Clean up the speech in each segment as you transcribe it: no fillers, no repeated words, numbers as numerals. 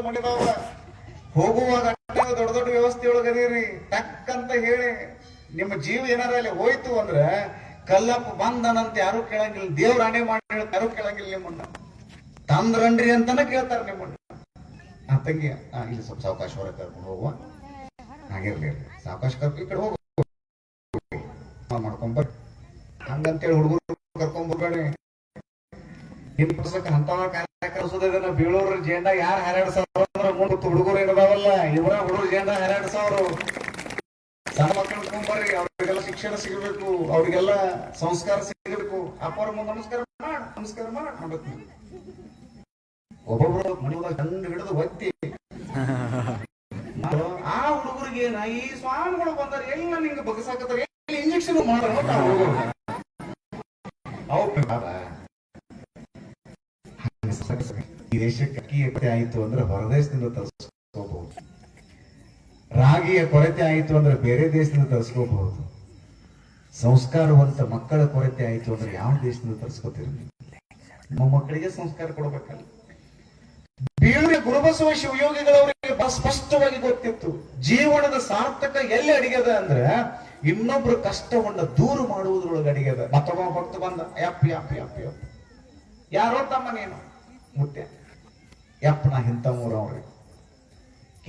ಮಾಡಿದಾವ. ಹೋಗುವಾಗ ದೊಡ್ಡ ದೊಡ್ಡ ವ್ಯವಸ್ಥೆ ಒಳಗದೀರಿ ಟಕ್ ಅಂತ ಹೇಳಿ ನಿಮ್ಮ ಜೀವ ಏನಾರ ಅಲ್ಲಿ ಹೋಯ್ತು ಅಂದ್ರ ಕಲ್ಲಪ್ಪ ಬಂದನಂತ ಯಾರು ಕೇಳಂಗಿಲ್ಲ, ದೇವ್ರ ಆಣೆ ಮಾಡಿ ಯಾರು ಕೇಳಂಗಿಲ್ಲ. ನಿಮ್ಮನ್ನ ತಂದ್ರನ್ರಿ ಅಂತಾನೆ ಕೇಳ್ತಾರ ನಿಮ್ಮನ್ನ. ತಂಗಿ ಇಲ್ಲಿ ಸ್ವಲ್ಪ ಸಾವಕಾಶ ಹೊರಗೆ ಕರ್ಕೊಂಡು ಹೋಗುವ, ಹಾಗಿರ್ಲಿ ಸಾವಕಾಶ ಕರ್ಕೊಂಡು ಈ ಕಡೆ ಹೋಗುವ ಮಾಡ್ಕೊಂಬರ್ ಹಂಗಂತೇಳಿ ಹುಡುಗರು ಕರ್ಕೊಂಡ್ಬರ್ಬೇಡಿ. ನಿಮ್ ಪುಸ್ತಕ ಅಂತ ಕಾರ್ಯಕ್ರಮ ಬೀಳೂರು ಜೇಂಡ ಯಾರು ಹಾರಾಡ್ಸಾವ್ರ ಮುಂದೆ ಹುಡುಗರು ಏನದಾವಲ್ಲ ಇವರ ಹುಡುಗರು ಜೇಂಡ ಹಾರಾಡ್ಸಾವ್ರು. ಸಣ್ಣ ಮಕ್ಕಳು ಬರ್ರಿ, ಅವ್ರಿಗೆಲ್ಲ ಶಿಕ್ಷಣ ಸಿಗಬೇಕು, ಅವ್ರಿಗೆಲ್ಲ ಸಂಸ್ಕಾರ ಸಿಗಬೇಕು. ಅಪ್ಪವ್ರ ಮುಂದೆ ನಮಸ್ಕಾರ ಮಾಡ್ಬೇಕು. ಒಬ್ಬೊಬ್ರು ಮನೆಯೊಳಗ ಗಂಡು ಹಿಡಿದು ಒತ್ತಿ ಆ ಹುಡುಗರಿಗೆ ಈ ಸ್ವಾಮಿಗಳು ಬಂದಾರ ಎಲ್ಲ ನಿಂಗೆ ಬಗ್ಸಾಕತ್ತಾರ, ಇಂಜೆಕ್ಷನ್ ಮಾಡ ಈ ದೇಶಕ್ಕೆ ಅಕ್ಕಿ ಕೊರತೆ ಆಯಿತು ಅಂದ್ರೆ ಹೊರದೇಶದಿಂದ ತರಿಸ್ಕೋಬಹುದು, ರಾಗಿಯ ಕೊರತೆ ಆಯಿತು ಅಂದ್ರೆ ಬೇರೆ ದೇಶದಿಂದ ತರಿಸ್ಕೋಬಹುದು, ಸಂಸ್ಕಾರವಂತ ಮಕ್ಕಳ ಕೊರತೆ ಆಯಿತು ಅಂದ್ರೆ ಯಾವ ದೇಶದಿಂದ ತರಿಸ್ಕೋತೀರಿ? ನಮ್ಮ ಮಕ್ಕಳಿಗೆ ಸಂಸ್ಕಾರ ಕೊಡಬೇಕಲ್ಲ. ಬೀಳೂರಿನ ಗುರುಬಸವ ಶಿವಯೋಗಿಗಳವರಿಗೆ ಸ್ಪಷ್ಟವಾಗಿ ಗೊತ್ತಿತ್ತು, ಜೀವನದ ಸಾರ್ಥಕ ಎಲ್ಲಿ ಅಡಿಗೆದ ಅಂದ್ರೆ ಇನ್ನೊಬ್ರು ಕಷ್ಟವನ್ನ ದೂರ ಮಾಡುವುದ್ರೊಳಗೆ ಅಡಿಗೆದ. ಮತ್ತೊಬ್ಬ ಭಕ್ತ ಬಂದ, ಯಪ್ಪಿ ಯಪ್ಪಿ ಯಪ್ಪಿ ಯಪ್ಪ, ಯಾರೋ ತಮ್ಮ ನೀನು ಮುತ್ತೆ ಯಪ್ಪ ನಾ ಇಂಥ ಮೂರವ್ರಿ,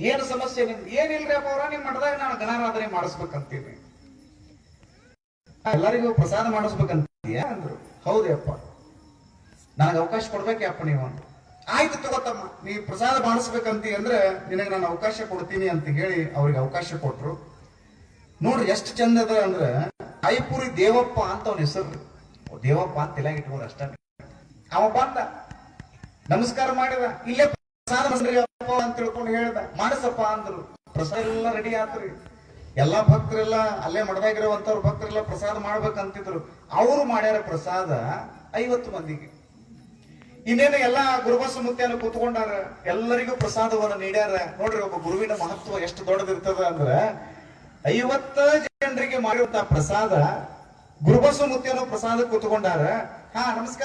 ಏನ್ ಸಮಸ್ಯೆ ನಿಮ್ಗೆ? ಏನಿಲ್ರಿ ಅಪ್ಪ ಅವ್ರ, ನಿಮ್ ಮಠದಾಗ ನಾನು ಗಣರಾಧನೆ ಮಾಡಿಸ್ಬೇಕಂತೀನಿ, ಎಲ್ಲರಿಗೂ ಪ್ರಸಾದ ಮಾಡಿಸ್ಬೇಕಂತೀಯ ಅಂದ್ರು. ಹೌದೇ ಅಪ್ಪ, ನನಗೆ ಅವಕಾಶ ಕೊಡ್ಬೇಕೆ ಅಪ್ಪ ನೀವು ಅಂದ್ರು. ಆಯ್ತು ತಗೋತಮ್ಮ, ನೀ ಪ್ರಸಾದ ಮಾಡಿಸ್ಬೇಕಂತಿ ಅಂದ್ರೆ ನಿನಗೆ ನಾನು ಅವಕಾಶ ಕೊಡ್ತೀನಿ ಅಂತ ಹೇಳಿ ಅವ್ರಿಗೆ ಅವಕಾಶ ಕೊಟ್ರು. ನೋಡ್ರಿ ಎಷ್ಟು ಚಂದ ಅದ ಅಂದ್ರೆ ಐಪುರಿ ದೇವಪ್ಪ ಅಂತ ಅವನ ಹೆಸರು. ದೇವಪ್ಪ ಅಂತ ತಲೆಯಾಗಿಟ್ಕೋರು ಅಷ್ಟ. ಅವ ಬಂದ ನಮಸ್ಕಾರ ಮಾಡಿದ, ಇಲ್ಲೇ ಪ್ರಸಾದ ಅಪ್ಪ ಅಂತ ತಿಳ್ಕೊಂಡು ಹೇಳ್ದ, ಮಾಡಿಸಪ್ಪ ಅಂದ್ರು. ಪ್ರಸಾದ ಎಲ್ಲ ರೆಡಿ ಆತ್ರಿ. ಎಲ್ಲಾ ಭಕ್ತರೆಲ್ಲ ಅಲ್ಲೇ ಮಡದಾಗಿರುವಂತವ್ರು ಭಕ್ತರೆಲ್ಲ ಪ್ರಸಾದ ಮಾಡ್ಬೇಕಂತಿದ್ರು. ಅವರು ಮಾಡ್ಯಾರ ಪ್ರಸಾದ 50 ಮಂದಿಗೆ. ಇನ್ನೇನು ಎಲ್ಲಾ ಗುರುಬಸ ಮುತ್ಯಾನ ಕೂತ್ಕೊಂಡಾರ, ಎಲ್ಲರಿಗೂ ಪ್ರಸಾದವನ್ನು ನೀಡ್ಯಾರ. ನೋಡ್ರಿ ಒಬ್ಬ ಗುರುವಿನ ಮಹತ್ವ ಎಷ್ಟು ದೊಡ್ಡದಿರ್ತದ ಅಂದ್ರ 50 ಜನರಿಗೆ ಮಾಡಿರುವಂತಹ ಪ್ರಸಾದ ಗುರುಬಸ ಮುತ್ಯಾನ ಪ್ರಸಾದ ಕೂತ್ಕೊಂಡಾರ. ಹಾ ನಮಸ್ಕಾರ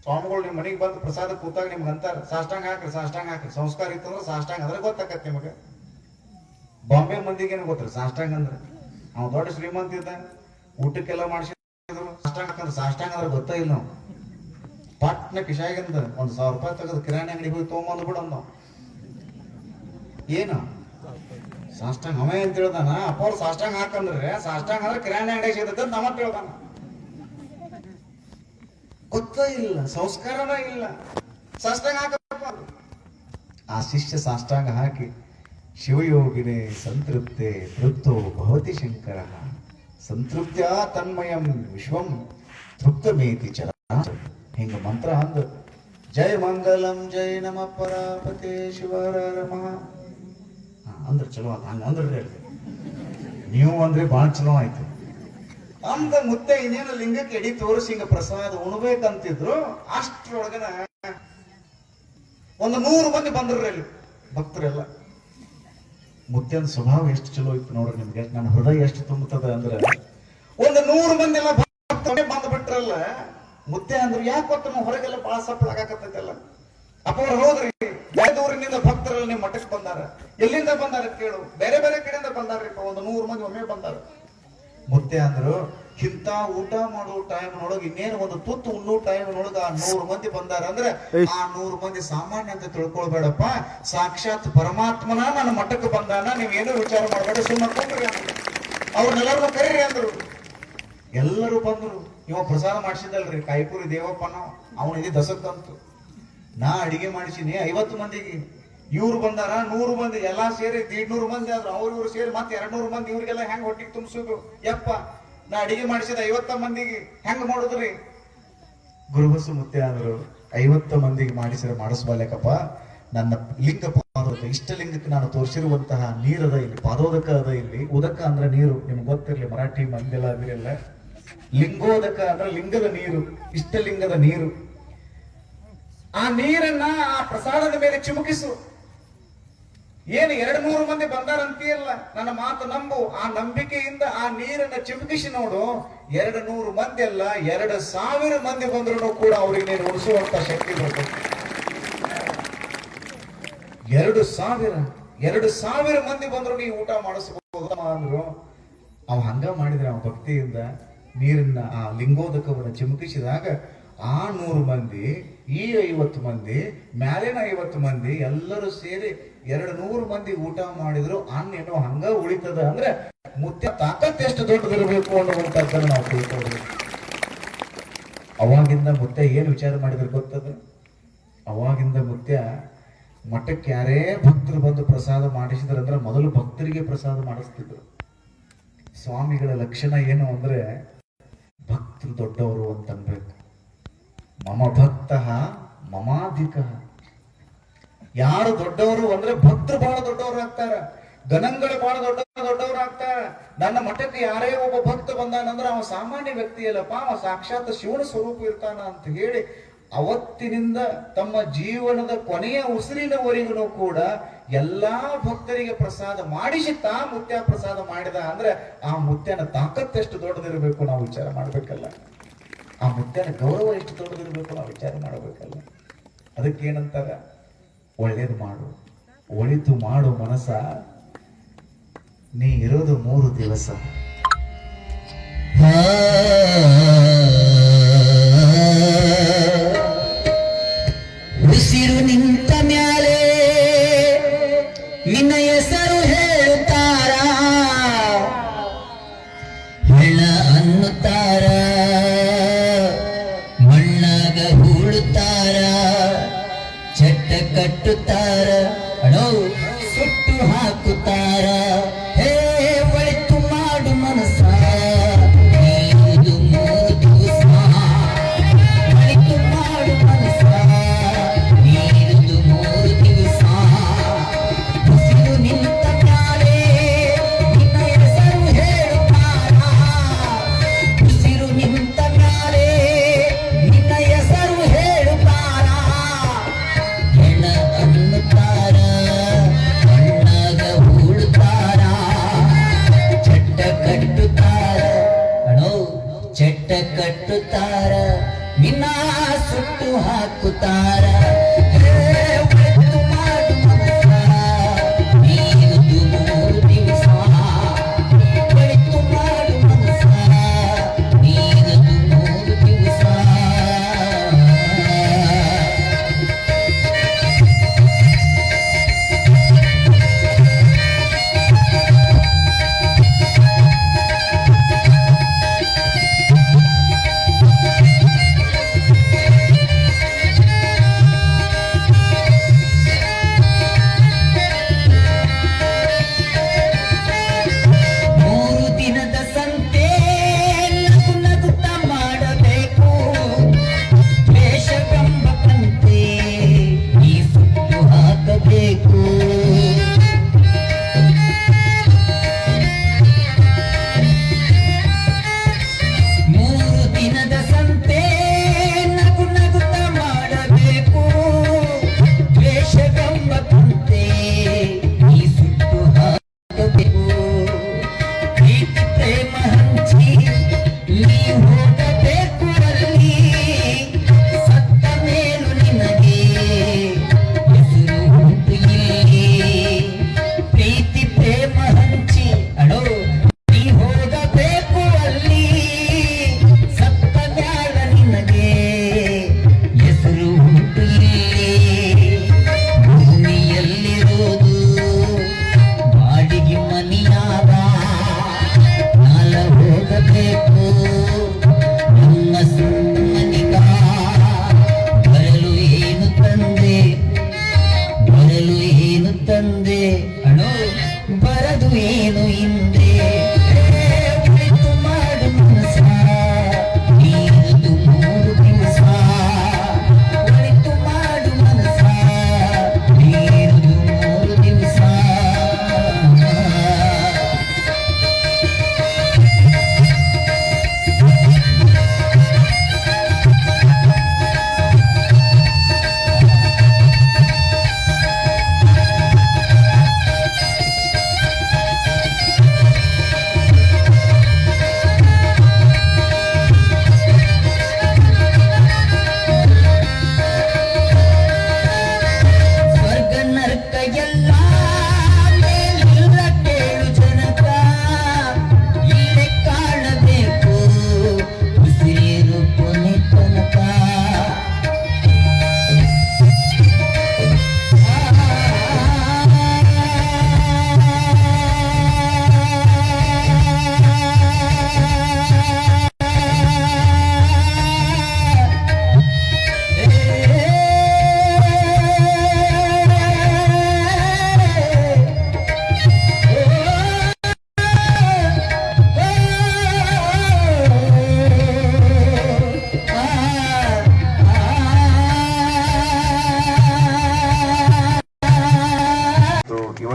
ಸ್ವಾಮಿಗಳು ನಿಮ್ ಮನೆಗೆ ಬಂದು ಪ್ರಸಾದ ಕೂತಾಗ ನಿಮ್ಗೆ ಅಂತಾರ, ಸಾಷ್ಟಾಂಗ ಹಾಕ್ರಿ ಸಾಷ್ಟಾಂಗ ಹಾಕ್ರಿ. ಸಂಸ್ಕಾರ ಇತ್ತಂದ್ರೆ ಸಾಷ್ಟಾಂಗ ಅಂದ್ರೆ ಗೊತ್ತಾಕತ್ ನಿಮಗೆ. ಬಾಂಬೆ ಮಂದಿಗೇನು ಗೊತ್ತ್ರಿ ಸಾಷ್ಟಾಂಗ ಅಂದ್ರೆ? ಅವ್ ದೊಡ್ಡ ಶ್ರೀಮಂತ ಇದ್ದ, ಊಟಕ್ಕೆಲ್ಲ ಮಾಡಿಸಿದ್ರು ಸಾಷ್ಟಾಂಗ ಹಾಕಂದ್ರೆ ಸಾಷ್ಟಾಂಗ ಅಂದ್ರೆ ಗೊತ್ತಾ ಇಲ್ಲ. ನಾವು ಪಟ್ನ ಕಿಶಾಗಿಂದ 1,000 ರೂಪಾಯಿ ತೆಗೆದು ಕಿರಾಣಿ ಅಂಗಡಿ ಹೋಗಿ ತೊಗೊಂಬಂದು ಬಿಡ ನಾವು. ಏನು ಸಾಷ್ಟಾಂಗ ಅವೇ ಅಂತ ಹೇಳ್ದಾನ? ಅಪ್ಪ ಅವ್ರು ಸಾಷ್ಟಾಂಗ ಹಾಕಂದ್ರೆ ಸಾಷ್ಟಾಂಗ ಅಂದ್ರೆ ಕಿರಾಣಿ ಅಂಗಡಿ ಸಿಗತ್ತೆ ನಮ್ಮಂತ ಹೇಳ್ದಾನ. ಗೊತ್ತಾ ಇಲ್ಲ, ಸಂಸ್ಕಾರನ ಇಲ್ಲ. ಸಾಷ್ಟಾಂಗ ಹಾಕಪ್ಪ. ಆ ಶಿಷ್ಯ ಸಾಷ್ಟಾಂಗ ಹಾಕಿ ಶಿವಯೋಗಿನೇ ಸಂತೃಪ್ತೆ ತೃಪ್ತೋ ಭವತಿ ಶಂಕರ ಸಂತೃಪ್ತ್ಯಾ ತನ್ಮಯಂ ವಿಶ್ವಂ ತೃಪ್ತಮೇತಿ ಚರ ಹಿಂಗ ಮಂತ್ರ ಅಂದ. ಜಯ ಮಂಗಲಂ ಜಯ ನಮ ಪರಾಪತೆ ಶಿವರ ರಮ ಅಂದ್ರೆ ಚಲೋ ಆತ. ಹಂಗ ಅಂದ್ರೆ ನೀವು ಅಂದ್ರೆ ಬಾಳ ಚಲೋ ಆಯ್ತು ಅಂದ. ಮುತ್ತೆ ಇನ್ನೇನು ಲಿಂಗಕ್ಕೆ ಎಡಿ ತೋರಿಸಿ ಹಿಂಗ ಪ್ರಸಾದ ಉಣ್ಬೇಕಂತಿದ್ರು. ಅಷ್ಟ್ರೊಳಗನ ಒಂದು 100 ಮಂದಿ ಬಂದ್ರಿ ಅಲ್ಲಿ ಭಕ್ತರೆಲ್ಲ. ಮುತ್ಯನ ಸ್ವಭಾವ ಎಷ್ಟು ಚಲೋ ಇತ್ತು ನೋಡ್ರಿ ನಿಮ್ಗೆ. ನನ್ನ ಹೃದಯ ಎಷ್ಟು ತುಂಬುತ್ತದೆ ಅಂದ್ರೆ ಒಂದು 100 ಮಂದಿ ಎಲ್ಲ ಬಂದ್ ಬಿಟ್ರಲ್ಲ. ಮುತ್ಯ ಅಂದ್ರು ಯಾಕೆ ಗೊತ್ತ, ಹೊರಗೆಲ್ಲ ಬಹಳ ಸಪ್ಪಳ ಆಗಾಕತ್ತೈತಲ್ಲ. ಅಪ್ಪ ಅವ್ರು ಹೋದ್ರಿ, ಬೇರೆ ಊರಿನಿಂದ ಭಕ್ತರೆಲ್ಲ ನಿಮ್ಮ ಮಠಕ್ಕೆ ಬಂದಾರ. ಎಲ್ಲಿಂದ ಬಂದಾರ ಕೇಳು? ಬೇರೆ ಬೇರೆ ಕಡೆಯಿಂದ ಬಂದಾರ್ರಿಪ್ಪ, ಒಂದು 100 ಮಂದಿ ಒಮ್ಮೆ ಬಂದಾರ. ಮುತ್ಯ ಅಂದ್ರು ಇಂಥ ಊಟ ಮಾಡೋ ಟೈಮ್ ನೊಳಗ ಇನ್ನೇನು ಒಂದು ತುತ್ತು ಉಣ್ಣೋ ಟೈಮ್ ನೊಳಗ 100 ಮಂದಿ ಬಂದಾರ ಅಂದ್ರೆ ಆ 100 ಮಂದಿ ಸಾಮಾನ್ಯ ಅಂತ ತಿಳ್ಕೊಳ್ಬೇಡಪ್ಪ, ಸಾಕ್ಷಾತ್ ಪರಮಾತ್ಮನ ನನ್ನ ಮಠಕ್ಕೆ ಬಂದಾನ, ನೀವೇನು ವಿಚಾರ ಮಾಡಬೇಡ, ಸುಮ್ಮನೆ ಕೂತ್ರಿ. ಅವ್ರನ್ನೆಲ್ಲರೂ ಕರೀರಿ ಅಂದ್ರು. ಎಲ್ಲರೂ ಬಂದ್ರು. ಇವ ಪ್ರಸಾದ ಮಾಡಿಸಿದಲ್ರಿ ಕಾಯಿಪುರಿ ದೇವಪ್ಪನ, ಅವನಿಗೆ ದಸಕ್ಕಂತು. ನಾ ಅಡಿಗೆ ಮಾಡಿಸಿನಿ 50 ಮಂದಿಗೆ. ಇವ್ರು ಬಂದಾರ 100 ಮಂದಿ, ಎಲ್ಲಾ ಸೇರಿ 150 ಮಂದಿ ಆದ್ರು. ಇವ್ರು ಸೇರಿ ಮತ್ತೆ 200 ಮಂದಿ. ಇವ್ರಿಗೆಲ್ಲ ಹೆಂಗ್ ಹೊಟ್ಟಿಗೆ ತುಂಬಿಸೋದು? ಯಪ್ಪ ನಾ ಅಡಿಗೆ ಮಾಡಿಸಿದ 50 ಮಂದಿಗೆ ಹೆಂಗ್ ಮಾಡುದ್ರಿ? ಗುರುಬಸು ಮುತ್ತೆ ಅಂದ್ರು 50 ಮಂದಿಗೆ ಮಾಡಿಸ್ಬಲ್ಲೇಕಪ್ಪ, ನನ್ನ ಲಿಂಗ ಪಾದೋದಕ, ಇಷ್ಟ ಲಿಂಗಕ್ಕೆ ನಾನು ತೋರಿಸಿರುವಂತಹ ನೀರದ ಇಲ್ಲಿ ಪಾದೋದಕ ಅದ. ಇಲ್ಲಿ ಉದಕ ಅಂದ್ರೆ ನೀರು, ನಿಮ್ಗೆ ಗೊತ್ತಿರ್ಲಿ ಮರಾಠಿ ಮಂದಿಲ್ಲ ಅದಿರಲ್ಲ. ಲಿಂಗೋದಕ ಅಂದ್ರೆ ಲಿಂಗದ ನೀರು, ಇಷ್ಟ ಲಿಂಗದ ನೀರು. ಆ ನೀರನ್ನ ಆ ಪ್ರಸಾದದ ಮೇಲೆ ಚಿಮುಕಿಸು. ಏನು 200 ಮಂದಿ ಬಂದಾರಂತೀಯಲ್ಲ, ನನ್ನ ಮಾತು ನಂಬು. ಆ ನಂಬಿಕೆಯಿಂದ ಆ ನೀರನ್ನ ಚಿಮುಕಿಸಿ ನೋಡು. 200 ಮಂದಿ ಅಲ್ಲ, 2,000 ಮಂದಿ ಬಂದ್ರು ಕೂಡ ಅವ್ರಿಗೆ ನೀನು ಉಳಿಸುವಂತ ಶಕ್ತಿ ಬರ್ತದೆ. 2,000 ಮಂದಿ ಬಂದ್ರು ನೀವು ಊಟ ಮಾಡಿಸಬಹುದು ಅಂದ್ರು. ಅವ ಹಂಗ ಮಾಡಿದ್ರೆ ಅವ ಭಕ್ತಿಯಿಂದ ನೀರನ್ನ ಆ ಲಿಂಗೋದಕವನ್ನು ಚಿಮುಕಿಸಿದಾಗ ಆ 100 ಮಂದಿ, ಈ 50 ಮಂದಿ, ಮ್ಯಾಲಿನ 50 ಮಂದಿ ಎಲ್ಲರೂ ಸೇರಿ 200 ಮಂದಿ ಊಟ ಮಾಡಿದ್ರು. ಅನ್ನ ಏನೋ ಹಂಗ ಉಳಿತದ ಅಂದ್ರೆ ಮುತ್ಯ ತಾಕತ್ ಎಷ್ಟು ದೊಡ್ಡದಿರಬೇಕು ಅನ್ನುವಂಥದ್ದನ್ನು ನಾವು ತಿಳ್ಕೊಳ್ಬೇಕು. ಅವಾಗಿಂದ ಮುತ್ಯ ಏನು ವಿಚಾರ ಮಾಡಿದ್ರೆ ಗೊತ್ತದ? ಅವಾಗಿಂದ ಮುತ್ಯ ಮಠಕ್ಕೆ ಯಾರೇ ಭಕ್ತರು ಬಂದು ಪ್ರಸಾದ ಮಾಡಿಸಿದ್ರಂದ್ರೆ ಮೊದಲು ಭಕ್ತರಿಗೆ ಪ್ರಸಾದ ಮಾಡಿಸ್ತಿದ್ರು. ಸ್ವಾಮಿಗಳ ಲಕ್ಷಣ ಏನು ಅಂದ್ರೆ ಭಕ್ತರು ದೊಡ್ಡವರು ಅಂತ ಅನ್ಬೇಕು. ಮಮ ಭಕ್ತ ಮಮಾಧಿಕ. ಯಾರು ದೊಡ್ಡವರು ಅಂದ್ರೆ ಭಕ್ತರು ಬಹಳ ದೊಡ್ಡವರು ಆಗ್ತಾರ, ಗಣಗಳು ಬಹಳ ದೊಡ್ಡವರು ಆಗ್ತಾರ. ನನ್ನ ಮಠಕ್ಕೆ ಯಾರೇ ಒಬ್ಬ ಭಕ್ತ ಬಂದಾನಂದ್ರೆ ಅವ ಸಾಮಾನ್ಯ ವ್ಯಕ್ತಿ ಅಲ್ಲಪ್ಪ, ಅವ ಸಾಕ್ಷಾತ್ ಶಿವನ ಸ್ವರೂಪ ಇರ್ತಾನ ಅಂತ ಹೇಳಿ ಅವತ್ತಿನಿಂದ ತಮ್ಮ ಜೀವನದ ಕೊನೆಯ ಉಸಿರಿನವರೆಗೂ ಕೂಡ ಎಲ್ಲಾ ಭಕ್ತರಿಗೆ ಪ್ರಸಾದ ಮಾಡಿಸಿ ಮುತ್ಯ ಪ್ರಸಾದ ಮಾಡಿದ ಅಂದ್ರೆ ಆ ಮುತ್ಯನ ತಾಕತ್ತೆಷ್ಟು ದೊಡ್ಡದಿರಬೇಕು ನಾವು ವಿಚಾರ ಮಾಡ್ಬೇಕಲ್ಲ. ಆ ಮುತ್ಯನ ಗೌರವ ಎಷ್ಟು ದೊಡ್ಡದಿರಬೇಕು ನಾವು ವಿಚಾರ ಮಾಡಬೇಕಲ್ಲ. ಅದಕ್ಕೇನಂತಾರ? ಒಳ್ಳೇದು ಮಾಡು, ಒಳಿತು ಮಾಡು ಮನಸ, ನೀ ಇರೋದು 3 ದಿವಸ. ಉಸಿರು ನಿಂತ ಮ್ಯಾಲೆ ನಿನ್ನ ಹೆಸರು ಹೇಳುತ್ತಾರ, ಹೆಳ ಅನ್ನುತ್ತಾರ, ಮಣ್ಣಾಗ ಹೂಳುತ್ತಾರ, ಚಟ್ಟ ಕಟ್ಟುತ್ತಾರ, ಅಣೋ ಸುಟ್ಟು ಹಾಕುತ್ತಾರ. ಹೇ ಒಳಿತು ಮಾಡು ಮನಸ, ನೀನು 3 ದಿವಸ. ಒಳಿತು ಮಾಡು ಮನಸ, ನೀನು 3 ದಿವಸ. ಉಸಿರು ನಿಂತ ಮ್ಯಾಲೆ ನಿನ್ನ ಹೆಸರು ಹೇಳುತ್ತಾರ, ಉಸಿರು ನಿಂತ ಮ್ಯಾಲೆ ನಿನ್ನ ಹೆಸರು ಹೇಳುತ್ತಾರ, ಹೆಣ ಅನ್ನುತ್ತಾರ, ಮಣ್ಣಾಗ ಹೂಳುತ್ತಾರ, ಚಟ್ಟ ಕಟ್ಟುತ್ತಾರ, ಅಣೋ ಚಟ್ಟ ಕಟ್ಟುತ್ತಾರ, ನಿನ್ನ ಸುಟ್ಟು ಹಾಕುತ್ತಾರ. ಹೇ ಒಳಿತು ಮಾಡು ಮನಸ, ನೀನು 3 ದಿವಸ. ಒಳಿತು ಮಾಡು ಮನಸ, ನೀನು 3 ದಿವಸ.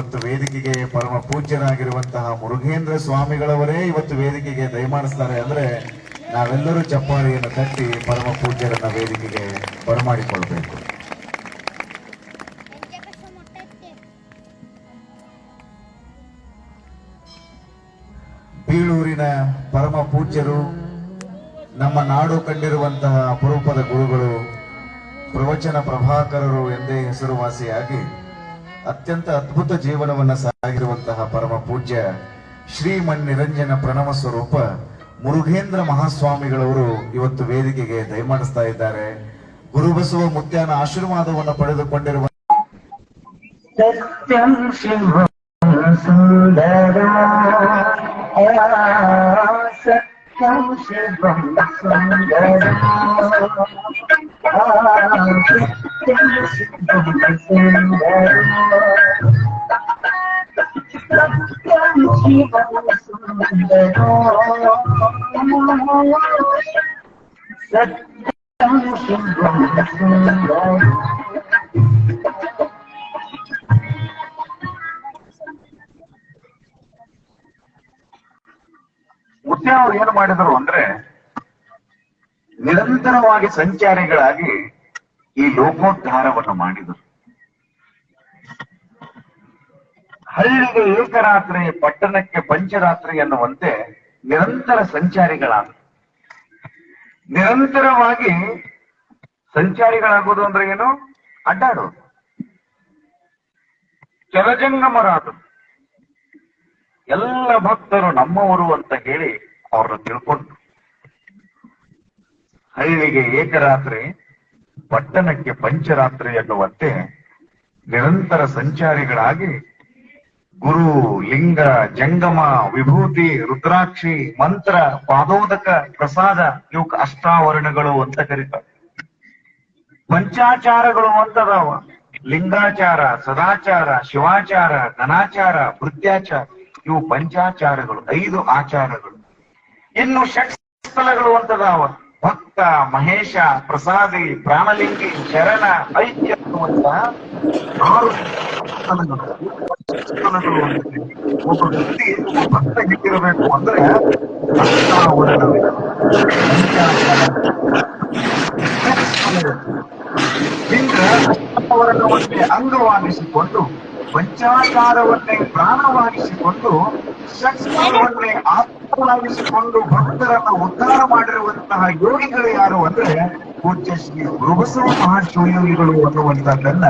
ಇವತ್ತು ವೇದಿಕೆಗೆ ಪರಮ ಪೂಜ್ಯರಾಗಿರುವಂತಹ ಮುರುಘೇಂದ್ರ ಸ್ವಾಮಿಗಳವರೇ ಇವತ್ತು ವೇದಿಕೆಗೆ ದಯಮಾಡಿಸ್ತಾರೆ ಅಂದ್ರೆ ನಾವೆಲ್ಲರೂ ಚಪ್ಪಾಳಿಯನ್ನು ತಟ್ಟಿ ಪರಮ ಪೂಜ್ಯರನ್ನ ವೇದಿಕೆಗೆ ಬರಮಾಡಿಕೊಳ್ಬೇಕು. ಬೀಳೂರಿನ ಪರಮ ಪೂಜ್ಯರು, ನಮ್ಮ ನಾಡು ಕಂಡಿರುವಂತಹ ಅಪರೂಪದ ಗುರುಗಳು, ಪ್ರವಚನ ಪ್ರಭಾಕರರು ಎಂದೇ ಹೆಸರುವಾಸಿಯಾಗಿ ಅತ್ಯಂತ ಅದ್ಭುತ ಜೀವನವನ್ನ ಸಾಗಿರುವಂತಹ ಪರಮ ಪೂಜ್ಯ ಶ್ರೀಮನ್ ನಿರಂಜನ ಪ್ರಣವ ಸ್ವರೂಪ ಮುರುಘೇಂದ್ರ ಮಹಾಸ್ವಾಮಿಗಳವರು ಇವತ್ತು ವೇದಿಕೆಗೆ ದಯಮಾಡಿಸ್ತಾ ಇದ್ದಾರೆ. ಗುರುಬಸವ ಮುತ್ಯಾನ ಆಶೀರ್ವಾದವನ್ನು ಪಡೆದುಕೊಂಡಿರುವ ಸತ್ಯಂ ಶಿವಂ ಸುಂದರ ಸತ್ಯಂ ಶಿವಂ ಸುಂದರ ಸತ್ಯಂ ಶಿವಂ ಸುಂದರ ಸತ್ಯಂ ಶಿವಂ ಸುಂದರ ಸತ್ಯಂ ಶಿವಂ ಸುಂದರ. ಮುತ್ಯ ಅವ್ರು ಏನು ಮಾಡಿದರು ಅಂದ್ರೆ ನಿರಂತರವಾಗಿ ಸಂಚಾರಿಗಳಾಗಿ ಈ ಲೋಕೋದ್ಧಾರವನ್ನು ಮಾಡಿದರು. ಹಳ್ಳಿಗೆ ಏಕರಾತ್ರಿ, ಪಟ್ಟಣಕ್ಕೆ ಪಂಚರಾತ್ರಿ ಎನ್ನುವಂತೆ ನಿರಂತರ ಸಂಚಾರಿಗಳಾದರು. ನಿರಂತರವಾಗಿ ಸಂಚಾರಿಗಳಾಗೋದು ಅಂದ್ರೆ ಏನು? ಅಡ್ಡಾಡೋದು. ಚಲಜಂಗಮರಾದರು. ಎಲ್ಲ ಭಕ್ತರು ನಮ್ಮವರು ಅಂತ ಹೇಳಿ ಅವ್ರನ್ನ ತಿಳ್ಕೊಂಡು ಹಳ್ಳಿಗೆ ಏಕರಾತ್ರಿ, ಪಟ್ಟಣಕ್ಕೆ ಪಂಚರಾತ್ರಿ ಎನ್ನುವಂತೆ ನಿರಂತರ ಸಂಚಾರಿಗಳಾಗಿ ಗುರು, ಲಿಂಗ, ಜಂಗಮ, ವಿಭೂತಿ, ರುದ್ರಾಕ್ಷಿ, ಮಂತ್ರ, ಪಾದೋದಕ, ಪ್ರಸಾದ ಇವಕ್ಕೆ ಅಷ್ಟಾವರಣಗಳು ಅಂತ ಕರೀತಾರೆ. ಪಂಚಾಚಾರಗಳು ಅಂತದಾವ. ಲಿಂಗಾಚಾರ, ಸದಾಚಾರ, ಶಿವಾಚಾರ, ಘನಾಚಾರ, ಭೃತ್ಯಾಚಾರ, ಇವು ಪಂಚಾಚಾರಗಳು, 5 ಆಚಾರಗಳು. ಇನ್ನು ಷಟ್ಸ್ಥಲಗಳು ಅಂತದಾವ. ಭಕ್ತ, ಮಹೇಶ, ಪ್ರಸಾದಿ, ಪ್ರಾಣಲಿಂಗಿ, ಶರಣ, ಐಕ್ಯ ಅನ್ನುವಂತಹ 6 ಸ್ಥಳಗಳು. ಒಬ್ಬ ವ್ಯಕ್ತಿ ಭಕ್ತ ಗಿಟ್ಟಿರಬೇಕು ಅಂದ್ರೆ ಲಿಂಗವನ್ನೇ ಅಂಗವಾಗಿಸಿಕೊಂಡು, ಪಂಚಾಚಾರವನ್ನೇ ಪ್ರಾಣವಾಗಿಸಿಕೊಂಡು, ಷಟ್ಸ್ಥಳವನ್ನೇ ಆತ್ಮವಾಗಿಸಿಕೊಂಡು ಭಕ್ತರನ್ನ ಉದ್ಧಾರ ಮಾಡಿರುವಂತಹ ಯೋಗಿಗಳು ಯಾರು ಅಂದ್ರೆ ಪೂಜ್ಯ ಶ್ರೀ ಗುರುಬಸವ ಮಹಾಶಿವಯೋಗಿಗಳು ಅನ್ನುವಂಥದ್ದನ್ನ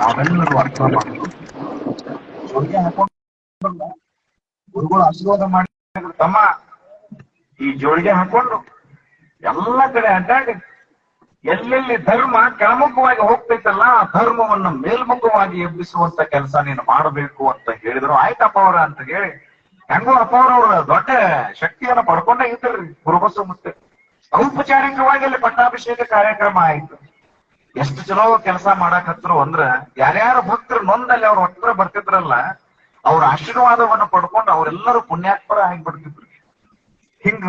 ನಾವೆಲ್ಲರೂ ಅರ್ಥ ಮಾಡಬೇಕು. ಜೋಳಿಗೆ ಹಾಕೊಂಡು ಗುರುಗಳು ಆಶೀರ್ವಾದ ಮಾಡಿ, ತಮ್ಮ ಈ ಜೋಳಿಗೆ ಹಾಕೊಂಡು ಎಲ್ಲ ಕಡೆ ಅಡ್ಡಾಡಿ ಎಲ್ಲೆಲ್ಲಿ ಧರ್ಮ ಕೆಳಮುಖವಾಗಿ ಹೋಗ್ತೈತಲ್ಲ ಆ ಧರ್ಮವನ್ನು ಮೇಲ್ಮುಖವಾಗಿ ಎಬ್ಬಿಸುವಂತ ಕೆಲಸ ನೀನು ಮಾಡಬೇಕು ಅಂತ ಹೇಳಿದ್ರು. ಆಯ್ತಪ್ಪ ಅವ್ರ ಅಂತ ಹೇಳಿ ಹೆಂಗೋ ಅಪ್ಪ ಅವ್ರವ್ರ ದೊಡ್ಡ ಶಕ್ತಿಯನ್ನ ಪಡ್ಕೊಂಡೇ ಇದ್ರಿ ಗುರುಬಸವ ಮುತ್ತೆ. ಔಪಚಾರಿಕವಾಗಿ ಅಲ್ಲಿ ಪಟ್ಟಾಭಿಷೇಕ ಕಾರ್ಯಕ್ರಮ ಆಯ್ತು. ಎಷ್ಟು ಚಲೋ ಕೆಲಸ ಮಾಡಾಕತ್ರು ಅಂದ್ರ ಯಾರ್ಯಾರು ಭಕ್ತರು ನೊಂದಲ್ಲಿ ಅವ್ರ ಹತ್ರ ಬರ್ತಿದ್ರಲ್ಲ, ಅವ್ರ ಆಶೀರ್ವಾದವನ್ನು ಪಡ್ಕೊಂಡು ಅವರೆಲ್ಲರೂ ಪುಣ್ಯಾತ್ಮರ ಆಗಿಬಿಡ್ತಿದ್ರು. ಹಿಂಗ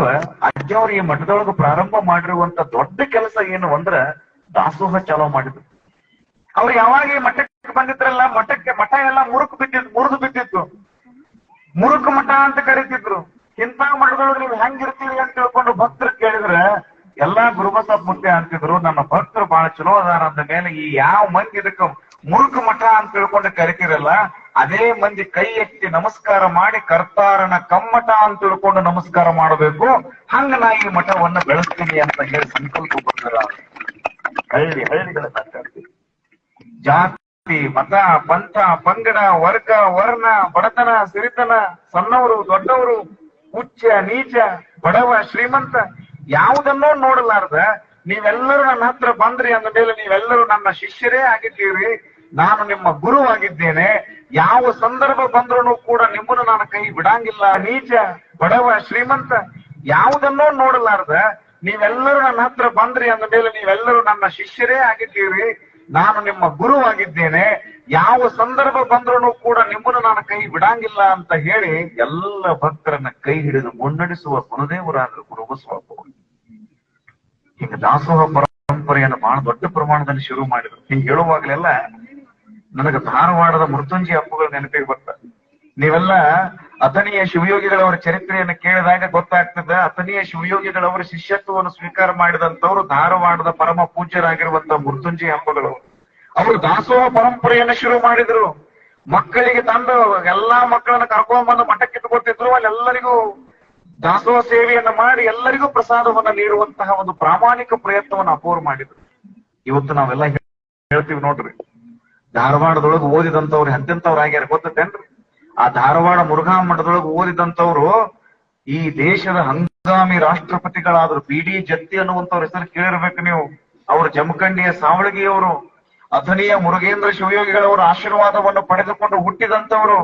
ಅಜ್ಜವ್ರು ಈ ಮಠದೊಳಗ ಪ್ರಾರಂಭ ಮಾಡಿರುವಂತ ದೊಡ್ಡ ಕೆಲಸ ಏನು ಅಂದ್ರ ದಾಸೋಹ ಚಾಲೋ ಮಾಡಿದ್ರು. ಅವ್ರು ಯಾವಾಗ ಈ ಮಠಕ್ಕೆ ಬಂದಿದ್ರಲ್ಲ, ಮಠ ಎಲ್ಲ ಮುರಿದು ಬಿದ್ದಿತ್ತು. ಮುರುಕು ಮಠ ಅಂತ ಕರಿತಿದ್ರು. ಇಂಥ ಮಠದೊಳಗೆ ನೀವು ಹೆಂಗಿರ್ತೀವಿ ಅಂತ ತಿಳ್ಕೊಂಡು ಭಕ್ತರು ಕೇಳಿದ್ರೆ ಎಲ್ಲಾ ಗುರುಬಸವ ಮುತ್ತೆ ಅಂತಿದ್ರು. ನನ್ನ ಭಕ್ತರು ಬಹಳ ಚಲೋ ಅದಾರ ಅಂದ ಮೇಲೆ ಈ ಯಾವ ಮಂದಿ ಇದಕ್ಕ ಮುರುಕು ಮಠ ಅಂತ ತಿಳ್ಕೊಂಡು ಕರಿತಿರಲ್ಲ, ಅದೇ ಮಂದಿ ಕೈ ಎತ್ತಿ ನಮಸ್ಕಾರ ಮಾಡಿ ಕರ್ತಾರನ ಕಮ್ಮಟ ಅಂತ ತಿಳ್ಕೊಂಡು ನಮಸ್ಕಾರ ಮಾಡಬೇಕು. ಹಂಗ ನಾ ಈ ಮಠವನ್ನ ಬೆಳೆಸ್ತೀನಿ ಅಂತ ಹೇಳಿ ಸಂಕಲ್ಪ ಬಂದಿರ. ಹಳ್ಳಿಗಳ ಮಾತಾಡ್ತೀವಿ. ಜಾತಿ, ಮತ, ಪಂಥ, ಪಂಗಡ, ವರ್ಗ, ವರ್ಣ, ಬಡತನ, ಸಿರಿತನ, ಸಣ್ಣವರು, ದೊಡ್ಡವರು, ಉಚ್ಚ, ನೀಚ, ಬಡವ, ಶ್ರೀಮಂತ ಯಾವುದನ್ನೋ ನೋಡಲಾರ್ದ ನೀವೆಲ್ಲರೂ ನನ್ನ ಹತ್ರ ಬಂದ್ರಿ ಅಂದ ಮೇಲೆ ನೀವೆಲ್ಲರೂ ನನ್ನ ಶಿಷ್ಯರೇ ಆಗಿದ್ದೀರಿ. ನಾನು ನಿಮ್ಮ ಗುರುವಾಗಿದ್ದೇನೆ. ಯಾವ ಸಂದರ್ಭ ಬಂದ್ರೂ ಕೂಡ ನಿಮ್ಮನ್ನು ನಾನು ಕೈ ಬಿಡಂಗಿಲ್ಲ. ನೀಚ, ಬಡವ, ಶ್ರೀಮಂತ ಯಾವುದನ್ನೋ ನೋಡಲಾರ್ದ ನೀವೆಲ್ಲರೂ ನನ್ನ ಹತ್ರ ಬಂದ್ರಿ ಅಂದ ಮೇಲೆ ನೀವೆಲ್ಲರೂ ನನ್ನ ಶಿಷ್ಯರೇ ಆಗಿದ್ದೀರಿ. ನಾನು ನಿಮ್ಮ ಗುರುವಾಗಿದ್ದೇನೆ. ಯಾವ ಸಂದರ್ಭ ಬಂದ್ರೂ ಕೂಡ ನಿಮ್ಮನ್ನು ನಾನು ಕೈ ಬಿಡಂಗಿಲ್ಲ ಅಂತ ಹೇಳಿ ಎಲ್ಲ ಭಕ್ತರನ್ನ ಕೈ ಹಿಡಿದು ಮುನ್ನಡೆಸುವ ಗುರುದೇವರಾದ್ರು ಗುರುಬಸವ. ಹಿಂಗ ದಾಸೋಹ ಪರಂಪರೆಯನ್ನು ಬಹಳ ದೊಡ್ಡ ಪ್ರಮಾಣದಲ್ಲಿ ಶುರು ಮಾಡಿದ್ರು. ಹಿಂಗ್ ಹೇಳುವಾಗ್ಲೆಲ್ಲ ನನಗೆ ಧಾರವಾಡದ ಮೃತ್ಯುಂಜಯ ಅಪ್ಪುಗಳ ನೆನಪಿಗೆ ಬರ್ತ. ನೀವೆಲ್ಲ ಅಥಣಿಯ ಶಿವಯೋಗಿಗಳವರ ಚರಿತ್ರೆಯನ್ನು ಕೇಳಿದಾಗ ಗೊತ್ತಾಗ್ತದೆ. ಅಥಣಿಯ ಶಿವಯೋಗಿಗಳವರ ಶಿಷ್ಯತ್ವವನ್ನು ಸ್ವೀಕಾರ ಮಾಡಿದಂತವ್ರು ಧಾರವಾಡದ ಪರಮ ಪೂಜ್ಯರಾಗಿರುವಂತ ಮೃತ್ಯುಂಜಯ ಅಪ್ಪಗಳು. ಅವರು ದಾಸೋಹ ಪರಂಪರೆಯನ್ನು ಶುರು ಮಾಡಿದ್ರು. ಮಕ್ಕಳಿಗೆ ತಂದು ಎಲ್ಲಾ ಮಕ್ಕಳನ್ನ ಕರ್ಕೊಂಡ್ ಬಂದು ಮಠಕ್ಕೆ ತಗೋತಿದ್ರು. ಅಲ್ಲೆಲ್ಲರಿಗೂ ದಾಸೋಹ ಸೇವೆಯನ್ನ ಮಾಡಿ ಎಲ್ಲರಿಗೂ ಪ್ರಸಾದವನ್ನ ನೀಡುವಂತಹ ಒಂದು ಪ್ರಾಮಾಣಿಕ ಪ್ರಯತ್ನವನ್ನು ಅಪೋರ್ ಮಾಡಿದ್ರು. ಇವತ್ತು ನಾವೆಲ್ಲ ಹೇಳ್ತೀವಿ ನೋಡ್ರಿ, ಧಾರವಾಡದೊಳಗೆ ಓದಿದಂತವ್ರು ಎಂತೆಂತವ್ರು ಆಗ್ಯಾರ ಗೊತ್ತೇನ್ರಿ? ಆ ಧಾರವಾಡ ಮುರುಘಾ ಮಠದೊಳಗೆ ಓದಿದಂತವ್ರು ಈ ದೇಶದ ಹಂಗಾಮಿ ರಾಷ್ಟ್ರಪತಿಗಳಾದ್ರು. ಬಿ ಡಿ ಜತ್ತಿ ಅನ್ನುವಂಥವ್ರ ಹೆಸರು ಕೇಳಿರ್ಬೇಕು ನೀವು. ಅವರು ಜಮಖಂಡಿಯ ಸಾವಳಗಿಯವರು, ಅಥಣಿಯ ಮುರುಗೇಂದ್ರ ಶಿವಯೋಗಿಗಳವರ ಆಶೀರ್ವಾದವನ್ನು ಪಡೆದುಕೊಂಡು ಹುಟ್ಟಿದಂತವ್ರು.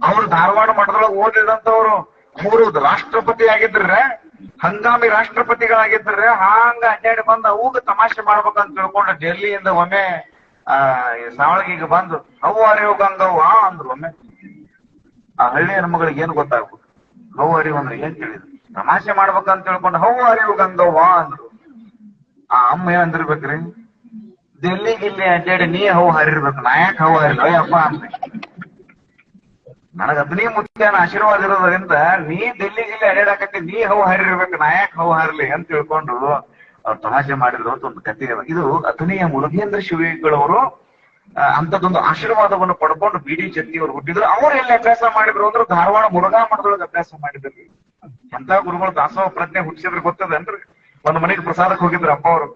ಅವರು ಧಾರವಾಡ ಮಠದೊಳಗೆ ಓದಿದಂತವ್ರು. ಅವರು ರಾಷ್ಟ್ರಪತಿ ಆಗಿದ್ರೆ, ಹಂಗಾಮಿ ರಾಷ್ಟ್ರಪತಿಗಳಾಗಿದ್ರೆ ಹಾಂಗ ಅಡ್ಡಾಡಿ ಬಂದ ಅವಾಗ ತಮಾಷೆ ಮಾಡ್ಬೇಕಂತ ತಿಳ್ಕೊಂಡು ಡೆಲ್ಲಿಯಿಂದ ಒಮ್ಮೆ ಸಾವಳಗಿಗೆ ಬಂದು ಅವ್ವಾರಿ ಗಂಗವ್ವ ಅಂದ್ರು. ಒಮ್ಮೆ ಆ ಹಳ್ಳಿ ಹೆಣ್ಮಗಳಿಗೆ ಏನ್ ಗೊತ್ತಾಗ್ಬೇಕು? ಹೌ ಅರಿವು ಅಂದ್ರೆ ಏನ್ ತಿಳಿದ್ರು? ತಮಾಷೆ ಮಾಡ್ಬೇಕಂತ ತಿಳ್ಕೊಂಡು ಹೌ ಅರಿವು ಗಂಗವ್ವ ಅಂದ್ರು. ಆ ಅಮ್ಮ ಏನ್ ಅಂದಿರ್ಬೇಕ್ರಿ? ಡೆಲ್ಲಿಗಿಲ್ಲಿ ಅಡ್ಡಾಡಿ ನೀ ಹೌ ಹರಿರ್ಬೇಕು, ನಾ ಯಾಕೆ ಹೌ ಹರಿಲ್ಲ ಅಪ್ಪ ಅಂತ. ನನಗ ಅಗ್ನಿ ಮುಖ್ಯನ ಆಶೀರ್ವಾದ ಇರೋದ್ರಿಂದ ನೀ ಡೆಲ್ಲಿಗಿಲ್ಲಿ ಅಡ್ಡಾಡಕತ್ತಿ, ನೀ ಹೌ ಹರಿರ್ಬೇಕು, ನಾ ಯಾಕೆ ಹೌ ಹರ್ಲಿ ಅಂತ ತಿಳ್ಕೊಂಡು ಅವ್ರು ತಮಾಷೆ ಮಾಡಿದ್ರು ಅಂತ ಒಂದು ಕಥೆ. ಇದು ಅಥಣಿಯ ಮುರುಗೇಂದ್ರ ಶಿವಯೋಗಿಗಳವರು ಅಂತದೊಂದು ಆಶೀರ್ವಾದವನ್ನು ಪಡ್ಕೊಂಡು ಬಿ ಡಿ ಜತ್ತಿ ಅವರು ಹುಟ್ಟಿದ್ರು. ಅವ್ರು ಎಲ್ಲಿ ಅಭ್ಯಾಸ ಮಾಡಿದ್ರು ಅಂದ್ರೆ ಧಾರವಾಡ ಮುರುಘಾ ಮಠದೊಳಗೆ ಅಭ್ಯಾಸ ಮಾಡಿದ್ರು. ಎಂತ ಗುರುಗಳು ದಾಸೋಹ ಪ್ರಜ್ಞೆ ಹುಟ್ಟಿಸಿದ್ರು ಗೊತ್ತದೇನ್ರಿ? ಒಂದು ಮನೆಗೆ ಪ್ರಸಾದಕ್ಕೆ ಹೋಗಿದ್ರು ಅಪ್ಪ ಅವರು.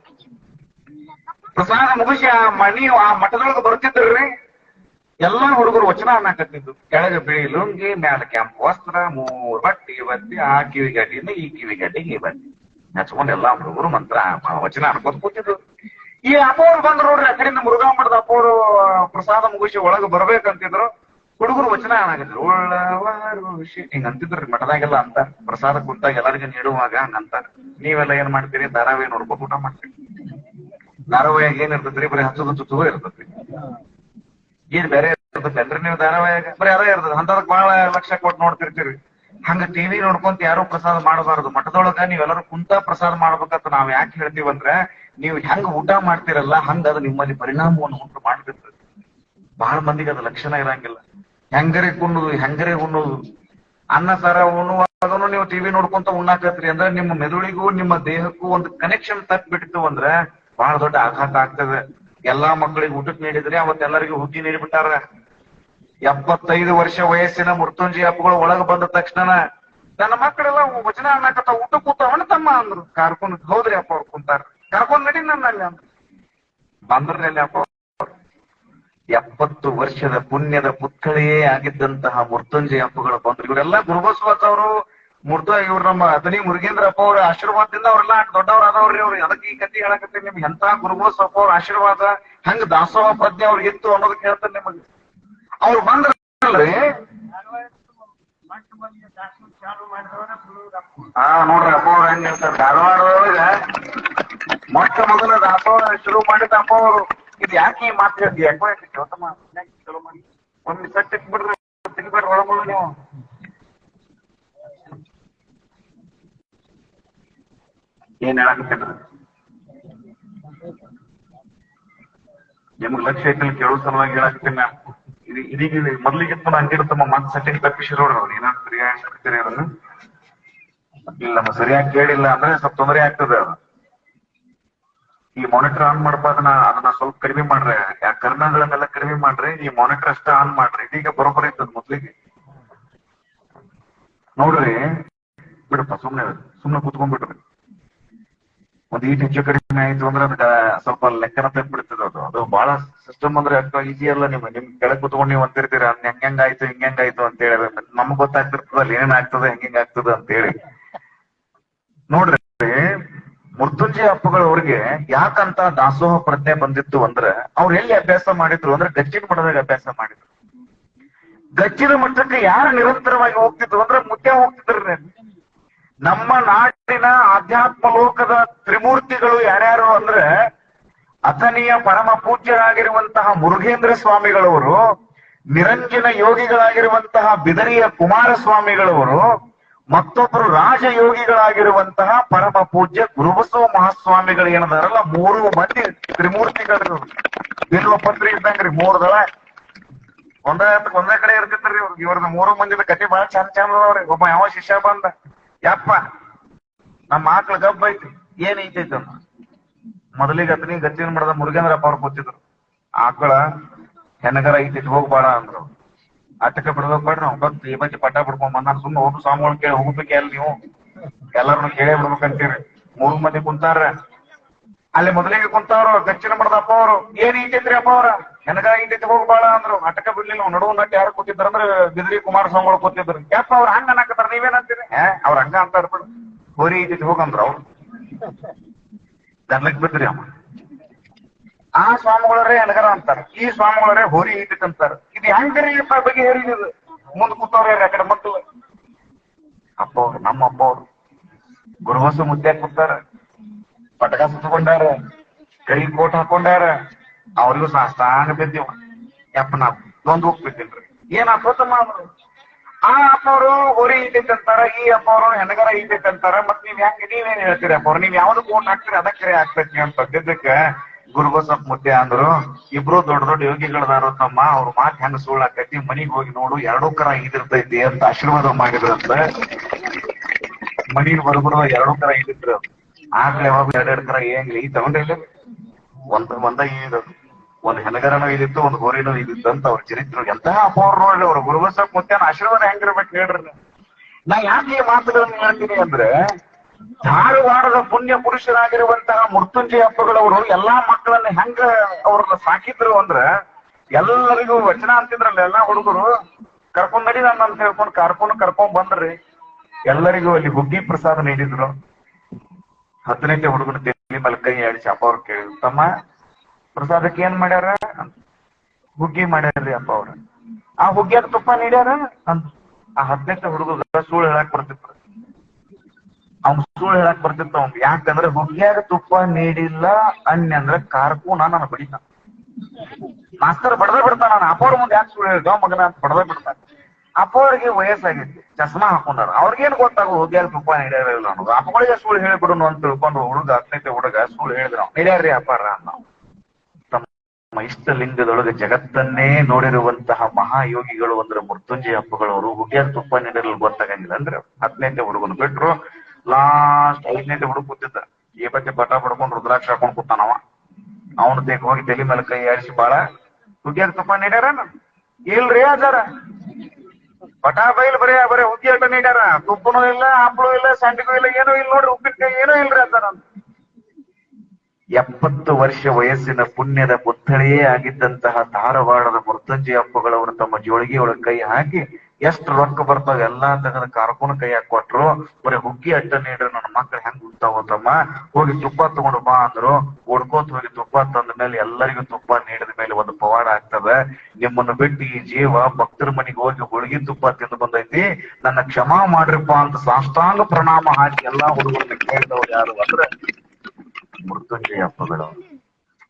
ಪ್ರಸಾದ ಮುಗಿಸಿ ಆ ಮಠದೊಳಗೆ ಬರ್ತಿದ್ರಿ. ಎಲ್ಲಾ ಹುಡುಗರು ವಚನ ಅನ್ನಕತ್ತಿದ್ದು. ಕೆಳಗೆ ಬಿಳಿ ಲುಂಗಿ, ಮ್ಯಾಲ ಕೆಂಪು ವಸ್ತ್ರ, 3 ಬಟ್ಟಿ ಬತ್ತಿ, ಆ ಕಿವಿ ಗಡ್ಡಿಯಿಂದ ಈ ಕಿವಿ ಗಡ್ಡಿಗೆ ಈ ಬತ್ತಿ ಹಚ್ಕೊಂಡು ಎಲ್ಲಾ ಹುಡುಗರು ಮಂತ್ರ ವಚನ ಅನ್ಕೋತ ಕೂತಿದ್ರು. ಈ ಅಪ್ಪವ್ರು ಬಂದ್ರು ನೋಡ್ರಿ, ಆ ಕಡೆಯಿಂದ ಮುರುಘಾ ಮಠದ ಅಪ್ಪವ್ರು ಪ್ರಸಾದ ಮುಗಿಸಿ ಒಳಗೆ ಬರ್ಬೇಕಂತಿದ್ರು. ಹುಡುಗರು ವಚನ ಅನ್ನಕತ್ತಿದ್ರು. ಉಳ್ಳವರು ಹಿಂಗ ಅಂತಿದ್ರಿ ಮಠದಾಗೆಲ್ಲ ಅಂತ. ಪ್ರಸಾದ ಕುಂತಾಗ ಎಲ್ಲರಿಗೂ ನೀಡುವಾಗ ಹಂಗಂತಾರ. ನೀವೆಲ್ಲ ಏನ್ ಮಾಡ್ತೀರಿ? ಧಾರಾವಾಹಿ ನೋಡ್ಬೇಕು, ಊಟ ಮಾಡ್ತೀರಿ. ಧಾರಾವಾಹಿಯಾಗ ಏನ್ ಇರ್ತದ್ರಿ? ಬರೀ ಹಚ್ಚುದು ಇರ್ತದ್ರಿ. ಏನ್ ಬೇರೆ ಇರ್ತದಲ್ರಿ ನೀವು ಧಾರಾವಾಹಿಯಾಗ? ಬರೀ ಅದೇ ಇರ್ತದ. ಅಂತದಕ್ ಬಹಳ ಲಕ್ಷ ಕೊಟ್ಟು ನೋಡ್ತಿರ್ತೀರಿ. ಹಂಗ ಟಿವಿ ನೋಡ್ಕೊಂತ ಯಾರು ಪ್ರಸಾದ ಮಾಡಬಾರದು. ಮಠದೊಳಗ ನೀವೆಲ್ಲರೂ ಕುಂತ ಪ್ರಸಾದ ಮಾಡ್ಬೇಕಂತ ನಾವ್ ಯಾಕೆ ಹೇಳ್ತೀವಂದ್ರೆ, ನೀವು ಹೆಂಗ್ ಊಟ ಮಾಡ್ತಿರಲ್ಲ ಹಂಗ ಅದು ನಿಮ್ಮಲ್ಲಿ ಪರಿಣಾಮವನ್ನು ಉಂಟು ಮಾಡ್ತಿರ್ತದೆ. ಬಹಳ ಮಂದಿಗೆ ಅದು ಲಕ್ಷಣ ಇರಂಗಿಲ್ಲ. ಹೆಂಗರೆ ಉಣ್ಣೋದು ಅನ್ನ ಸಾರ ಉಣ್ಣುವಾಗನು ನೀವು ಟಿವಿ ನೋಡ್ಕೊಂತ ಉಣ್ಣಾಕತ್ರಿ ಅಂದ್ರೆ ನಿಮ್ಮ ಮೆದುಳಿಗೂ ನಿಮ್ಮ ದೇಹಕ್ಕೂ ಒಂದು ಕನೆಕ್ಷನ್ ತಪ್ಪಿಬಿಟ್ಟಿತ್ತು ಅಂದ್ರೆ ಬಹಳ ದೊಡ್ಡ ಆಘಾತ ಆಗ್ತದೆ. ಎಲ್ಲಾ ಮಕ್ಕಳಿಗೆ ಊಟಕ್ಕೆ ನೀಡಿದ್ರೆ ಅವತ್ತೆಲ್ಲರಿಗೂ ಹುಗ್ಗಿ ನೀಡಿಬಿಟ್ಟಾರ. 75 ವರ್ಷ ವಯಸ್ಸಿನ ಮೃತ್ಯುಂಜಯ ಅಪ್ಪಗಳು ಒಳಗೆ ಬಂದ ತಕ್ಷಣ ನನ್ನ ಮಕ್ಕಳೆಲ್ಲ ವಚನ ಅನ್ನಕತ್ತ ಊಟ ಕೂತವನ ತಮ್ಮ ಅಂದ್ರು. ಕರ್ಕೊಂಡ್ ಹೌದ್ರಿ ಅಪ್ಪ ಅವ್ರು ಕುಂತಾರ, ಕರ್ಕೊಂಡ್ ನಡಿ ನನ್ನಲ್ಲಿ ಅಂದ್ರು. ಬಂದ್ರಿ ಅಲ್ಲಿ ಅಪ್ಪ. 70 ವರ್ಷದ ಪುಣ್ಯದ ಪುತ್ಥಳಿಯೇ ಆಗಿದ್ದಂತಹ ಮೃತ್ಯುಂಜಯ ಅಪ್ಪಗಳು ಬಂದ್ರು. ಇವರೆಲ್ಲ ಗುರುಬಸವರಾಜ್ ಅವರು ಇವ್ರು ನಮ್ಮ ಅಥಣಿ ಮುರುಗೇಂದ್ರ ಅಪ್ಪ ಅವರ ಆಶೀರ್ವಾದದಿಂದ ಅವ್ರೆಲ್ಲ ದೊಡ್ಡವ್ರಾದವ್ರಿ. ಅವ್ರು ಅದಕ್ಕೆ ಈ ಕಥೆ ಹೇಳಕತ್ತೀನಿ ನಿಮ್ಗೆ. ಎಂತ ಗುರುಬಸಪ್ಪ ಅವ್ರ ಆಶೀರ್ವಾದ, ಹಂಗ ದಾಸೋಹ ಪ್ರಜ್ಞೆ ಅವ್ರಿಗೆ ಇತ್ತು ಅನ್ನೋದಕ್ಕೆ ಹೇಳ್ತಾರೆ ನಿಮಗೆ. ಅವ್ರು ಬಂದ್ರಲ್ರಿ, ನೋಡ್ರಿ ಅಪ್ಪ ಅವ್ರು ಹೆಂಗ್ ಹೇಳ್ತಾರೆ. ಧಾರವಾಡದೊಳಗ ಮೊಟ್ಟ ಮೊದಲ ದಾಸೋಹ ಶುರು ಮಾಡಿದ ಅಪ್ಪ ಅವರು. ಇದು ಯಾಕೆ ಈ ಮಾತು ಹೇಳ್ತೀವಿ? ಯಾಕೆ ಚಲೋ ಮಾಡಿ ಒಮ್ಮೆ ಸೆಟ್ ಬಿಡ್ರಿ, ತಿನ್ಬೇಡ್ರಿ ಒಳಗಳು ನೀವು. ಏನ್ ಹೇಳಕತ್ತೇನ್ರಿ? ನಿಮ್ಗ್ ಲಕ್ಷ್ಯ ಐತಿಲ್ ಕೇಳೋ ಸಲುವಾಗಿ ಹೇಳಕತ್ತೀನಿ ನಾ. ಇದೀಗ ಮೊದ್ಲಿಗಿಂತ ಹಂಗಿರುತ್ತಮ್ಮ ಮಾತು ಸೆಟ್ಟಿಂಗ್ ತಪ್ಪಿಸಿರೋರು ಅವ್ರು. ಏನಾದ್ರು ಸರಿಯಾಗಿ ಹೇಳ್ತೀರಿ ಅದನ್ನ? ಇಲ್ಲ ಸರಿಯಾಗಿ ಕೇಳಿಲ್ಲ ಅಂದ್ರೆ ಸ್ವಲ್ಪ ತೊಂದರೆ ಆಗ್ತದೆ. ಅದು ಈ ಮಾನಿಟರ್ ಆನ್ ಮಾಡಪ್ಪ, ಅದನ್ನ ಸ್ವಲ್ಪ ಕಡಿಮೆ ಮಾಡ್ರಿ. ಕರ್ಣಗಳನ್ನೆಲ್ಲ ಕಡಿಮೆ ಮಾಡ್ರಿ. ಈ ಮಾನಿಟರ್ ಅಷ್ಟ ಆನ್ ಮಾಡ್ರಿ. ಇದೀಗ ಬರೋಬ್ಬರ ಇರ್ತದ ಮೊದ್ಲಿಗೆ. ನೋಡ್ರಿ ಬಿಡಪ್ಪ, ಸುಮ್ನೆ ಕೂತ್ಕೊಂಡ್ಬಿಡ್ರಿ. ಒಂದ್ ಈಟ್ ಹೆಚ್ಚು ಕಡಿಮೆ ಆಯ್ತು ಅಂದ್ರೆ ಅದಕ್ಕೆ ಸ್ವಲ್ಪ ಲೆಕ್ಕನ ತಪ್ಪಿಬಿಡ್ತದೆ. ಅದು ಬಹಳ ಸಿಸ್ಟಮ್ ಅಂದ್ರೆ ಈಸಿ ಅಲ್ಲ. ನಿಮ್ ಕೆಳಗ್ ಕೂತ್ಕೊಂಡು ನೀವು ಅಂತಿರ್ತೀರ ಹೆಂಗಾಯ್ತು ಹಿಂಗಾಯ್ತು ಅಂತ ಹೇಳಿ. ನಮ್ಗ್ ಗೊತ್ತಾಗ್ತಿರ್ತದಲ್ಲ ಏನೇನ್ ಆಗ್ತದೆ ಹೆಂಗಾಗ್ತದೆ ಅಂತ ಹೇಳಿ. ನೋಡ್ರಿ, ಮೃತ್ಯುಂಜಯ ಅಪ್ಪಗಳವ್ರಿಗೆ ಯಾಕಂತ ದಾಸೋಹ ಪ್ರಜ್ಞೆ ಬಂದಿತ್ತು ಅಂದ್ರೆ, ಅವ್ರು ಎಲ್ಲಿ ಅಭ್ಯಾಸ ಮಾಡಿದ್ರು ಅಂದ್ರೆ ಗಚ್ಚಿನ ಮಠದಾಗ ಅಭ್ಯಾಸ ಮಾಡಿದ್ರು. ಗಚ್ಚಿನ ಮಠಕ್ಕೆ ಯಾರು ನಿರಂತರವಾಗಿ ಹೋಗ್ತಿದ್ರು ಅಂದ್ರೆ ಮುದ್ದೆ ಹೋಗ್ತಿದ್ರಿ. ನಮ್ಮ ನಾಡಿನ ಆಧ್ಯಾತ್ಮ ಲೋಕದ ತ್ರಿಮೂರ್ತಿಗಳು ಯಾರ್ಯಾರು ಅಂದ್ರೆ, ಅಥಣಿಯ ಪರಮ ಪೂಜ್ಯರಾಗಿರುವಂತಹ ಮುರುಗೇಂದ್ರ ಸ್ವಾಮಿಗಳವರು, ನಿರಂಜನ ಯೋಗಿಗಳಾಗಿರುವಂತಹ ಬಿದರಿಯ ಕುಮಾರಸ್ವಾಮಿಗಳವರು, ಮತ್ತೊಬ್ಬರು ರಾಜಯೋಗಿಗಳಾಗಿರುವಂತಹ ಪರಮ ಪೂಜ್ಯ ಗುರುಬಸವ ಮಹಾಸ್ವಾಮಿಗಳು ಏನದಾರಲ್ಲ, 3 ಮಂದಿ ತ್ರಿಮೂರ್ತಿಗಳು. ಬಿಲ್ವ ಪತ್ರಿ ಇದ್ದಂಗ್ರಿ 3 ದಳ ಒಂದೇ ಕಡೆ ಇರ್ತಿತ್ರಿ ಇವ್ರದ್ದು 3 ಮಂದಿದ ಕತಿ ಬಾಳ ಚಂದ ಚಂದ ಅದಾವ್ರಿ. ಒಬ್ಬ ಯಾವ ಶಿಷ್ಯ ಬಂದ, ಯಪ್ಪ ನಮ್ಮ ಆಕಳ ಗಬ್ಬ ಐತಿ, ಏನ್ ಐತೈತಿ ಅಂತ ಮೊದಲಿಗೆ ಗತ್ತಿನ ಮಾಡದ ಮುರುಗೇಂದ್ರಪ್ಪ ಅವ್ರು ಕೂತಿದ್ರು. ಆಕಳ ಹೆಣಗರ ಐತೈತಿ ಹೋಗ್ಬಾಳ ಅಂದ್ರು. ಅಟ್ಟಕ್ಕೆ ಬಿಡ್ಬೇಕು ಬೇಡ್ರಿ ನಾವು ಬಂದು ಈ ಬಗ್ಗೆ ಪಟ್ಟ ಬಿಡ್ಕೊಂಡ್ ಬಂದ ಸುಮ್ಮನೆ ಹೋಗು ಸ್ವಾಮಿಗಳು ಕೇಳಿ ಹೋಗ್ಬೇಕೆ ಅಲ್ಲಿ ನೀವು ಎಲ್ಲರನ್ನು ಕೇಳೇ ಬಿಡ್ಬೇಕಂತೀರಿ. 3 ಮಂದಿ ಕುಂತಾರ ಅಲ್ಲಿ. ಮೊದಲಿಗೆ ಕುಂತವ್ರು ಗಚ್ಚಿನ ಮಾಡದ ಅಪ್ಪ ಅವ್ರು, ಏನ್ ಐತೈತ್ರಿ ಅಪ್ಪ ಅವ್ರ ಹೆಣಗರ ಐತೈತಿ ಹೋಗ್ಬಾಳ ಅಂದ್ರು. ಅಟ್ಟಕ ಬಿಡ್ಲಿಲ್ಲ. ನಡುವು ನಟ್ಟು ಯಾರು ಕೂತಿದ್ರ ಅಂದ್ರೆ ಬಿದ್ರಿ ಕುಮಾರಸ್ವಾಮಿಗಳು ಕೂತಿದ್ರು. ಯಪ್ಪ ಅವ್ರ ಹಂಗ ಅನ್ನಕತ್ತಾರ, ನೀವೇನಂತೀರಿ? ಅವ್ರ ಹಂಗ ಅಂತ ಬಿಡು, ಹೋರಿ ಐತೈತಿ ಹೋಗಂದ್ರ ಅವ್ರು ಗರ್ಲಕ್ ಬಿದ್ರಿ ಅಮ್ಮ. ಆ ಸ್ವಾಮಿಗಳರೇ ಹೆಣಗರ ಅಂತಾರ, ಈ ಸ್ವಾಮಿಗಳರೇ ಹೋರಿ ಐತೈತಿ ಅಂತಾರ. ಇದು ಹೆಂಗ್ರಿ ಬಗ್ಗೆ ಹೇಳಿದ್ರು ಮುಂದ್ ಕೂತವ್ರ ಆ ಕಡೆ ಮಕ್ಕಳು. ಅಪ್ಪ ಅವ್ರು ನಮ್ಮ ಅಪ್ಪ ಅವ್ರು ಗುರುವಸು ಮುದ್ದೆ ಕೂತಾರ, ಪಟಕ ಸುತ್ತಕೊಂಡಾರ, ಕೈ ಕೋಟ್ ಹಾಕೊಂಡಾರ. ಅವ್ರಿಗೂ ಸಾಷ್ಟಾಂಗ ಬಿದ್ದೀವ. ಯಪ್ಪ ನಾ ಬಂದ್ ಹೋಗ್ಬಿಟ್ಟಿನ್ರಿ. ಏನ್ ಅಪ್ಪತ್ತಮ್ಮ ಅಂದ್ರು. ಆ ಅಪ್ಪ ಅವರು ಹೋರಿ ಐತೈತಿ ಅಂತಾರ, ಈ ಅಪ್ಪ ಅವರು ಹೆಣಗರ ಐತೈತಿ ಅಂತಾರ. ಮತ್ ನೀವೇನ್ ಹೇಳ್ತೀರಿ ಅಪ್ಪ ಅವ್ರು? ನೀವ್ ಯಾವ್ದು ಕೋಟ್ ಹಾಕ್ತೀರಿ ಅದಕ್ಕೆ ಹಾಕ್ಬೇಕು ಅಂತ ಬಿದ್ದಕ್ಕೆ ಗುರುಬಸಪ್ಪ ಮುದ್ದೆ ಅಂದ್ರು, ಇಬ್ರು ದೊಡ್ಡ ದೊಡ್ಡ ಯೋಗಿಗಳದಾರು ತಮ್ಮ, ಅವ್ರ ಮಾತು ಹೆಂಗ ಸುಳ್ಳಾಕೈತಿ, ಮನಿಗ್ ಹೋಗಿ ನೋಡು 2 ಕರ ಇದಿರ್ತೈತಿ ಅಂತ ಆಶೀರ್ವಾದ ಮಾಡಿದ್ರಂತ. ಮನಿಗ್ ಬರ್ಬರು 2 ಕರ ಇದಿದ್ರು. ಆಗ್ಲೇ ಯಾವಾಗ 2 ಕರ ಏನ್ಲಿ ತಗೊಂಡಿಲ್ಲ, ಒಂದ ಇರೋದು. ಒಂದ್ ಹೆಣಗರನೂ ಇದಿತ್ತು, ಒಂದ್ ಹೋರಿನೂ ಇದಿತ್ತು ಅಂತ ಅವ್ರ ಚರಿತ್ರೆ. ಎಂತಹ ಅಪ್ಪ ಅವ್ರು ನೋಡ್ರಿ, ಅವ್ರ ಗುರುಬಸಪ್ಪ ಮುದ್ದೆನ ಆಶೀರ್ವಾದ ಹೆಂಗಿರ್ಬೇಕು ಹೇಳ್ರಿ. ನಾ ಯಾಕೆ ಈ ಮಾತುಗಳನ್ನ ಹೇಳ್ತೀನಿ ಅಂದ್ರೆ, ಧಾರವಾಡದ ಪುಣ್ಯ ಪುರುಷರಾಗಿರುವಂತಹ ಮೃತ್ಯುಂಜಯ ಅಪ್ಪಗಳವರು ಎಲ್ಲಾ ಮಕ್ಕಳನ್ನ ಹೆಂಗ ಅವ್ರನ್ನ ಸಾಕಿದ್ರು ಅಂದ್ರ, ಎಲ್ಲರಿಗೂ ವಚನ ಅಂತಿದ್ರಲ್ಲ ಎಲ್ಲಾ ಹುಡುಗರು ಕರ್ಕೊಂಡ್ ನಡಿ ನನ್ನ ಅಂತ ಹೇಳ್ಕೊಂಡು ಕರ್ಕೊಂಡ್ ಬಂದ್ರಿ. ಎಲ್ಲರಿಗೂ ಅಲ್ಲಿ ಹುಗ್ಗಿ ಪ್ರಸಾದ ನೀಡಿದ್ರು. 10ನೇ ಹುಡುಗನ ತೆಲಿ ಮೇಲೆ ಕೈ ಆಡಿಸಿ ಅಪ್ಪ ಅವ್ರು ಕೇಳಿದ್ರು, ತಮ್ಮ ಪ್ರಸಾದಕ್ಕೆ ಏನ್ ಮಾಡ್ಯಾರ? ಹುಗ್ಗಿ ಮಾಡ್ಯಾರ್ರಿ ಅಪ್ಪ ಅವ್ರ. ಆ ಹುಗ್ಗಿಯಾಗ ತುಪ್ಪ ನೀಡ್ಯಾರ ಅಂತ. ಆ 10ನೇ ಹುಡುಗ ಸುಳ್ಳು ಹೇಳಕ್ ಬರ್ತಿತ್ತು. ಅವ್ನ್ ಸುಳ್ಳು ಹೇಳಕ್ ಬರ್ತಿತ್ತು ಅವ್ನ್. ಯಾಕಂದ್ರೆ ಹುಗ್ಗಿಯಾಗ ತುಪ್ಪ ನೀಡಿಲ್ಲ ಅಂದ್ರೆ ಕಾರ್ಕೂನ ನಾನು ಬಡಿತ ಮಾಸ್ತರ್ ಬಡದ ಬಿಡ್ತಾನ. ನಾನು ಅಪ್ಪ ಅವ್ರ ಮುಂದೆ ಯಾಕೆ ಸುಳ್ಳು ಹೇಳಿದ ಮಗನ ಅಂತ ಬಡದ ಬಿಡ್ತಾನೆ. ಅಪ್ಪ ಅವ್ರಿಗೆ ವಯಸ್ಸಾಗೈತಿ, ಚಸ್ಮಾ ಹಾಕೊಂಡಾರ. ಅವ್ರಿಗೇನ್ ಗೊತ್ತಾಗ ಹುಗ್ಗಿಯಾಗ ತುಪ್ಪ ನೀಡ್ಯಾರ ಇಲ್ಲ ಅನ್ನೋದು. ಅಪ್ಪಗಳಿಗೆ ಸುಳ್ಳು ಹೇಳಿಬಿಡುನು ಅಂತ ತಿಳ್ಕೊಂಡು ಹುಡುಗ 10ನೇ ಹುಡುಗ ಸುಳ್ಳು ಹೇಳಿದ್ರು. ನೀಡ್ಯಾರ್ರಿ ಅಪ್ಪಾರ ಅನ್ನೋ. ತಮ್ಮ ಇಷ್ಟಲಿಂಗದೊಳಗೆ ಜಗತ್ತನ್ನೇ ನೋಡಿರುವಂತಹ ಮಹಾಯೋಗಿಗಳು ಅಂದ್ರೆ ಮೃತ್ಯುಂಜಯ ಅಪ್ಪಗಳವರು ಹುಗ್ಗಿಯಾಗ ತುಪ್ಪ ನೀಡಿರಲು ಗೊತ್ತಾಗಂಗಿಲ್ಲ ಅಂದ್ರೆ 10ನೇ ಹುಡುಗನ ಬಿಟ್ರು. ಲಾಸ್ಟ್ 5ನೇ ಹುಡುಗ ಕೂತಿದ್ದ. ಈ ಬಗ್ಗೆ ಪಟ ಪಡ್ಕೊಂಡು ರುದ್ರಾಕ್ಷ ಹಾಕೊಂಡ್ ಕೂತಾನವ. ಅವನು ತೆಗ್ ಹೋಗಿ ತಲೆ ಮೇಲೆ ಕೈ ಆಡಿಸಿ, ಬಾಳ ಹುಗ್ಗಿಯಾಗ ತುಪ್ಪ ನೀಡ್ಯಾರ? ಇಲ್ರಿ ಅದಾರ. ಪಟ ಬೈಲ್ ಬರೇ ಹುಗ್ಗಿ ಅಡ್ಡ ನೀಡ್ಯಾರ, ತುಪ್ಪನೂ ಇಲ್ಲ, ಹಂಪಳು ಇಲ್ಲ, ಸಂಡಿಗೂ ಇಲ್ಲ, ಏನೂ ಇಲ್ಲ ನೋಡ್ರಿ, ಉಪ್ಪಿನಕಾಯಿ ಏನೂ ಇಲ್ರಿ ಅದಾರ. 70 ವರ್ಷ ವಯಸ್ಸಿನ ಪುಣ್ಯದ ಪುತ್ಥಳಿಯೇ ಆಗಿದ್ದಂತಹ ಧಾರವಾಡದ ಮೃತ್ಯುಂಜಯ ಅಪ್ಪಗಳವರು ತಮ್ಮ ಜೋಳಿಗೆ ಒಳಗೆ ಕೈ ಹಾಕಿ ಎಷ್ಟು ರೊಕ್ಕ ಬರ್ತಾವ ಎಲ್ಲಾ ತೆಗೆದ ಕಾರ್ಕೂನ ಕೈ ಹಾಕಿ ಕೊಟ್ರು. ಬರೀ ಹುಗ್ಗಿ ಅಡ್ಡ ನೀಡ್ರಿ, ನನ್ನ ಮಕ್ಳು ಹೆಂಗ್ ಹುಡ್ತಾವ ತಮ್ಮ, ಹೋಗಿ ತುಪ್ಪ ತಗೊಂಡು ಬಾ ಅಂದ್ರು. ಓಡ್ಕೋತ ಹೋಗಿ ತುಪ್ಪ ತಂದ ಮೇಲೆ ಎಲ್ಲರಿಗೂ ತುಪ್ಪ ನೀಡಿದ ಮೇಲೆ ಒಂದು ಪವಾಡ ಆಗ್ತದ. ನಿಮ್ಮನ್ನು ಬಿಟ್ಟು ಈ ಜೀವ ಭಕ್ತರ ಮನೆಗೆ ಹೋಗಿ ಹೋಳಿಗೆ ತುಪ್ಪ ತಿಂದು ಬಂದೈತಿ, ನನ್ನ ಕ್ಷಮಾ ಮಾಡ್ರಿಪ್ಪ ಅಂತ ಸಾಷ್ಟಾಂಗ ಪ್ರಣಾಮ ಹಾಕಿ ಎಲ್ಲಾ ಹುಡುಗರನ್ನ ಕೇಳಿದವ್ರು ಯಾರು ಅಂದ್ರೆ ಮೃತ್ಯುಂಜಯ ಅಪ್ಪಗಳು.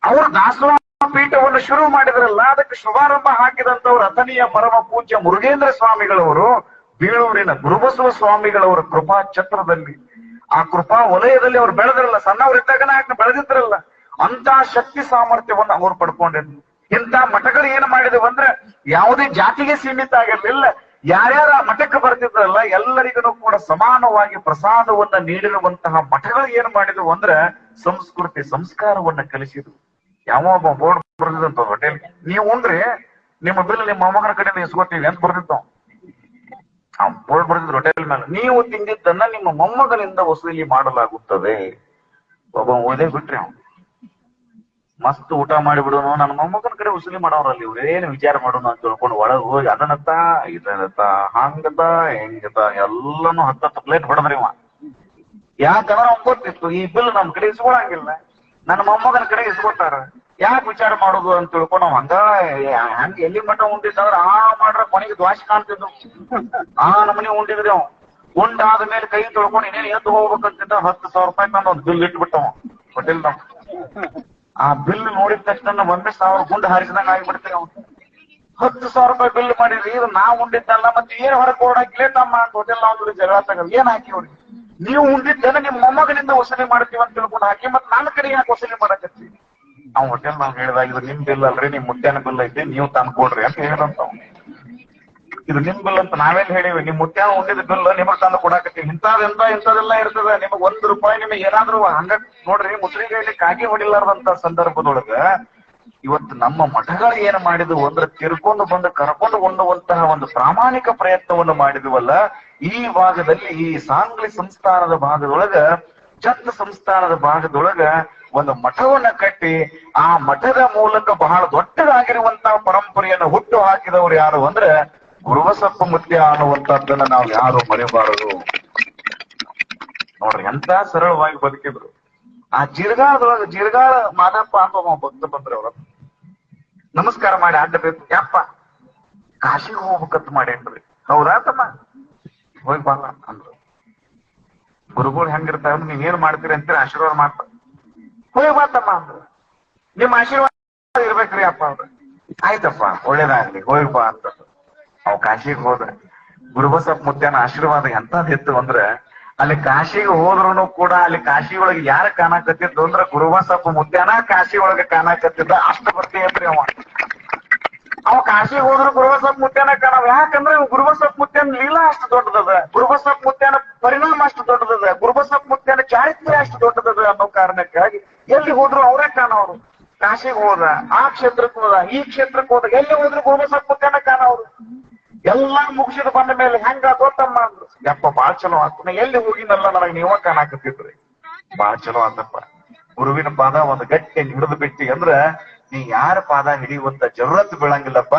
ಅವರು ದಾಸೋಹ ಪೀಠವನ್ನು ಶುರು ಮಾಡಿದ್ರಲ್ಲ, ಅದಕ್ಕೆ ಶುಭಾರಂಭ ಹಾಕಿದಂತವ್ರು ಅಥನೀಯ ಪರಮ ಪೂಜ್ಯ ಮುರುಗೇಂದ್ರ ಸ್ವಾಮಿಗಳವರು, ಬೀಳೂರಿನ ಗುರುಬಸವ ಸ್ವಾಮಿಗಳವರ ಕೃಪಾ ಛತ್ರದಲ್ಲಿ, ಆ ಕೃಪಾ ವಲಯದಲ್ಲಿ ಅವ್ರು ಬೆಳೆದ್ರಲ್ಲ. ಸಣ್ಣವರಿದ್ದಾಗ ಬೆಳೆದಿದ್ರಲ್ಲ, ಅಂತ ಶಕ್ತಿ ಸಾಮರ್ಥ್ಯವನ್ನ ಅವ್ರು ಪಡ್ಕೊಂಡಿದ್ರು. ಇಂಥ ಮಠಗಳು ಏನ್ ಮಾಡಿದವು ಅಂದ್ರೆ ಯಾವುದೇ ಜಾತಿಗೆ ಸೀಮಿತ ಆಗಿರ್ಲಿಲ್ಲ. ಯಾರ್ಯಾರ ಮಠಕ್ಕೆ ಬರ್ತಿದ್ರಲ್ಲ ಎಲ್ಲರಿಗೂ ಕೂಡ ಸಮಾನವಾಗಿ ಪ್ರಸಾದವನ್ನ ನೀಡಿರುವಂತಹ ಮಠಗಳು ಏನ್ ಮಾಡಿದವು ಅಂದ್ರೆ ಸಂಸ್ಕೃತಿ ಸಂಸ್ಕಾರವನ್ನ ಕಲಿಸಿದ್ರು. ಯಾವ ಬೋರ್ಡ್ ಬರ್ದಿದಂತ ಹೋಟೆಲ್, ನೀವು ಉಂಡ್ರಿ ನಿಮ್ಮ ಬಿಲ್ ನಿಮ್ಮ ಮೊಮ್ಮಗನ ಕಡೆಯಿಂದ ಇಸ್ಕೊತೀವಿ ಅಂತ ಬರ್ದಿತ್ತು. ಆ ಬೋರ್ಡ್ ಬರ್ದಿದ್ರು ಹೋಟೆಲ್ ಮೇಲೆ, ನೀವು ತಿಂದಿದ್ದನ್ನ ನಿಮ್ಮ ಮೊಮ್ಮಗನಿಂದ ವಸೂಲಿ ಮಾಡಲಾಗುತ್ತದೆ. ಒಬ್ಬ ಓದೇ ಬಿಟ್ರಿ ಅವ್ನು, ಮಸ್ತ್ ಊಟ ಮಾಡಿಬಿಡೋನು, ನನ್ನ ಮೊಮ್ಮಗನ ಕಡೆ ವಸೂಲಿ ಮಾಡೋರಲ್ಲಿ ಇವ್ರೇನು ವಿಚಾರ ಮಾಡೋಣ ಅಂತ ತಿಳ್ಕೊಂಡು ಒಳಗೆ ಹೋಗಿ ಅದನ್ನತ್ತ ಇದನ್ನತ್ತ ಹಂಗದ ಹೆಂಗದ ಎಲ್ಲಾನು 10 ಪ್ಲೇಟ್ ಹೊಡೆದ್ರಿ ಇವ. ಯಾಕಂದ್ರೆ ಅವ್ನ್ ಗೊತ್ತಿತ್ತು ಈ ಬಿಲ್ ನಮ್ ಕಡೆ ಇಸ್ಕೊಳಂಗಿಲ್ಲ, ನನ್ನ ಮೊಮ್ಮಗನ ಕಡೆ ಇಸ್ಕೊತಾರ, ಯಾಕೆ ವಿಚಾರ ಮಾಡೋದು ಅಂತ ತಿಳ್ಕೊಂಡು ನಾವ್ ಹಂಗ ಎಲ್ಲಿ ಮಠ ಉಂಡಿದ್ದಂದ್ರ ಆ ಮಾಡ್ರ ಕೊನೆಗೆ ದ್ವಾಸಿ ಕಾಣ್ತಿದ್ವು. ಆ ನಮ್ಮನೆ ಉಂಡಿದ್ರಿ ಅವ್. ಉಂಡಾದ ಮೇಲೆ ಕೈ ತೊಳ್ಕೊಂಡು ಇನ್ನೇನು ಎದ್ದು ಹೋಗ್ಬೇಕಂತಿದ್ದ 10,000 ರೂಪಾಯಿ ತಂದು ಒಂದು ಬಿಲ್ ಇಟ್ಬಿಟ್ಟವ ಹೋಟೆಲ್ ನಾವ್. ಆ ಬಿಲ್ ನೋಡಿದ ತಕ್ಷಣ 1,000 ಗುಂಡು ಹಾರಿಸಿದಂಗ ಆಗಿಬಿಡ್ತೇವೆ. 10,000 ರೂಪಾಯಿ ಬಿಲ್ ಮಾಡಿದ್ರಿ, ಇದು ನಾವ್ ಉಂಡಿದ್ದಲ್ಲ, ಮತ್ತೆ ಏನ್ ಹೊರಗೆ ಕೊಡಾಕಿಲ್ಲ ತಮ್ಮ ಅಂತ ಹೋಟೆಲ್ ನಾವು ಜಗಳ ತಗಲ್ ಏನ್ ಹಾಕಿ ಅವ್ರಿಗೆ, ನೀವು ಉಂಡಿದ್ದನ್ನ ನಿಮ್ ಮೊಮ್ಮಗನಿಂದ ವಸೂಲಿ ಮಾಡ್ತೀವಿ ಅಂತ ತಿಳ್ಕೊಂಡು ಹಾಕಿ ಮತ್ತೆ ನನ್ನ ಕಡೆ ಯಾಕೆ ವಸೂಲಿ ಮಾಡಕತ್ತಿ? ಅವ್ ಹೋಟೆಲ್ ನಾವ್ ಹೇಳಿದಾಗ ಇದು ನಿಮ್ ಬಿಲ್ ಅಲ್ರಿ ನಿಮ್ ಮುತ್ಯಾನ ಬಿಲ್ ಐತಿ ನೀವು ತಂದ್ ಕೊಡ್ರಿ ಅಂತ ಹೇಳಿದಂತ ಇದು ನಿಮ್ ಬಿಲ್ ಅಂತ ನಾವೇನ್ ಹೇಳಿವಿ ನಿಮ್ ಮುತ್ಯಾನ ಉಂಡಿದ ಬಿಲ್ ನಿಮಗ್ ತಂದು ಕೊಡಾಕತ್ತೀವಿ ಇಂಥದೆಲ್ಲ ಇರ್ತದ ನಿಮಗ್ ₹1 ನಿಮಗ್ ಏನಾದ್ರು ಹಂಗ ನೋಡ್ರಿ ಮುಸ್ಲಿಂಗಳಿಗೆ ಕಾಗಿ ಹೊಡಿಲಾರ್ದಂತ ಸಂದರ್ಭದೊಳಗ ಇವತ್ತು ನಮ್ಮ ಮಠಗಳು ಏನ್ ಮಾಡಿದ್ವು ಅಂದ್ರೆ ತಿರ್ಕೊಂಡು ಬಂದು ಕರ್ಕೊಂಡು ಕೊಂಡುವಂತಹ ಒಂದು ಪ್ರಾಮಾಣಿಕ ಪ್ರಯತ್ನವನ್ನು ಮಾಡಿದ್ವಲ್ಲ ಈ ಭಾಗದಲ್ಲಿ ಈ ಸಾಂಗ್ಲಿ ಸಂಸ್ಥಾನದ ಭಾಗದೊಳಗ ಚಂದ ಸಂಸ್ಥಾನದ ಭಾಗದೊಳಗ ಒಂದು ಮಠವನ್ನ ಕಟ್ಟಿ ಆ ಮಠದ ಮೂಲಕ ಬಹಳ ದೊಡ್ಡದಾಗಿರುವಂತಹ ಪರಂಪರೆಯನ್ನು ಹುಟ್ಟು ಹಾಕಿದವರು ಯಾರು ಅಂದ್ರೆ ಗುರುಬಸಪ್ಪ ಮುತ್ಯ ಅನ್ನುವಂತದ್ದನ್ನ ನಾವು ಯಾರು ಮರೆಯಬಾರದು. ನೋಡ್ರಿ ಎಂತ ಸರಳವಾಗಿ ಬದುಕಿದ್ರು. ಆ ಜಿರ್ಗಾಳ ಮಾದಪ್ಪ ಅಂತ ಒಬ್ಬ ಭಕ್ತ ಬಂದ್ರೆ ಅವ್ರ ನಮಸ್ಕಾರ ಮಾಡಿ ಅಡ್ಡಬೇಕು ಯಪ್ಪ ಕಾಶಿಗೆ ಹೋಗ್ಬೇಕಂತ ಮಾಡೇನ್ರಿ ಹೌದಾ ತಮ್ಮ ಹೋಗಿ ಬಾ ಅಂದ್ರು. ಗುರುಗಳು ಹೆಂಗಿರ್ತಾವ ನೀವೇನ್ ಮಾಡ್ತೀರಿ ಅಂತೀರಿ ಆಶೀರ್ವಾದ ಮಾಡ್ತಾರ ಹೋಗಿ ಬಾ ತಮ್ಮ ಅಂದ್ರು. ನಿಮ್ ಆಶೀರ್ವಾದ ಇರ್ಬೇಕ್ರಿ ಅಪ್ಪ ಅಂದ್ರ ಆಯ್ತಪ್ಪ ಒಳ್ಳೇದಾಗ್ಲಿ ಹೋಗಿ ಬಾ ಅಂತ ಅವ್ ಕಾಶಿಗೆ ಹೋದ. ಗುರುಬಸಪ್ಪ ಮುತ್ಯನ ಆಶೀರ್ವಾದ ಎಂತದಿತ್ತು ಅಂದ್ರೆ ಅಲ್ಲಿ ಕಾಶಿಗೆ ಹೋದ್ರು ಕೂಡ ಅಲ್ಲಿ ಕಾಶಿ ಒಳಗೆ ಯಾರ ಕಾಣಕತ್ತಿದ್ದು ಅಂದ್ರ ಗುರುಬಸಪ್ಪ ಮುತ್ಯನ ಕಾಶಿ ಒಳಗೆ ಕಾಣಕತ್ತಿದ್ದ ಅಷ್ಟು ಭಕ್ತಿ ಐತ್ರಿ ಅವ ಕಾಶಿಗೆ ಹೋದ್ರು ಗುರುಬಸಪ್ಪ ಮುತ್ಯನ ಕಾಣವ. ಯಾಕಂದ್ರೆ ಗುರುಬಸಪ್ಪ ಮುತ್ಯನ ಲೀಲಾ ಅಷ್ಟು ದೊಡ್ಡದದ, ಗುರುಬಸಪ್ಪ ಮುತ್ಯನ ಪರಿಣಾಮ ಅಷ್ಟು ದೊಡ್ಡದದ, ಗುರುಬಸಪ್ಪ ಮುತ್ಯನ ಚಾರಿತ್ರ್ಯ ಅಷ್ಟು ದೊಡ್ಡದದ ಅನ್ನೋ ಕಾರಣಕ್ಕಾಗಿ ಎಲ್ಲಿ ಹೋದ್ರು ಅವರೇ ಕಾಣವ್ರು. ಕಾಶಿಗೆ ಹೋದ, ಆ ಕ್ಷೇತ್ರಕ್ಕೆ ಹೋದ, ಈ ಕ್ಷೇತ್ರಕ್ಕೆ ಹೋದ, ಎಲ್ಲಿ ಹೋದ್ರು ಗುರುಬಸಪ್ಪ ಮುತ್ಯನ ಕಾಣವ್ರು. ಎಲ್ಲಾ ಮುಗಿಸಿದ ಬಂದ ಮೇಲೆ ಹೆಂಗ ಗೊತ್ತಮ್ಮ ಅಂದ್ರು. ಯಪ್ಪ ಬಾಳ್ ಚಲೋ ಆತ, ಎಲ್ಲಿ ಹೋಗಿನಲ್ಲ ನನಗ್ ನೀವ ಕಾಣಾಕತ್ತಿದ್ರಿ. ಬಾಳ್ ಚಲೋ ಆತಪ್ಪ. ಗುರುವಿನ ಪಾದ ಒಂದು ಗಟ್ಟಿ ಹಿಡಿದು ಬಿಟ್ಟಿ ಅಂದ್ರ ನೀ ಯಾರ ಪಾದ ಹಿಡಿಯುವಂತ ಜರೂರತ್ ಬೀಳಂಗಿಲ್ಲಪ್ಪ.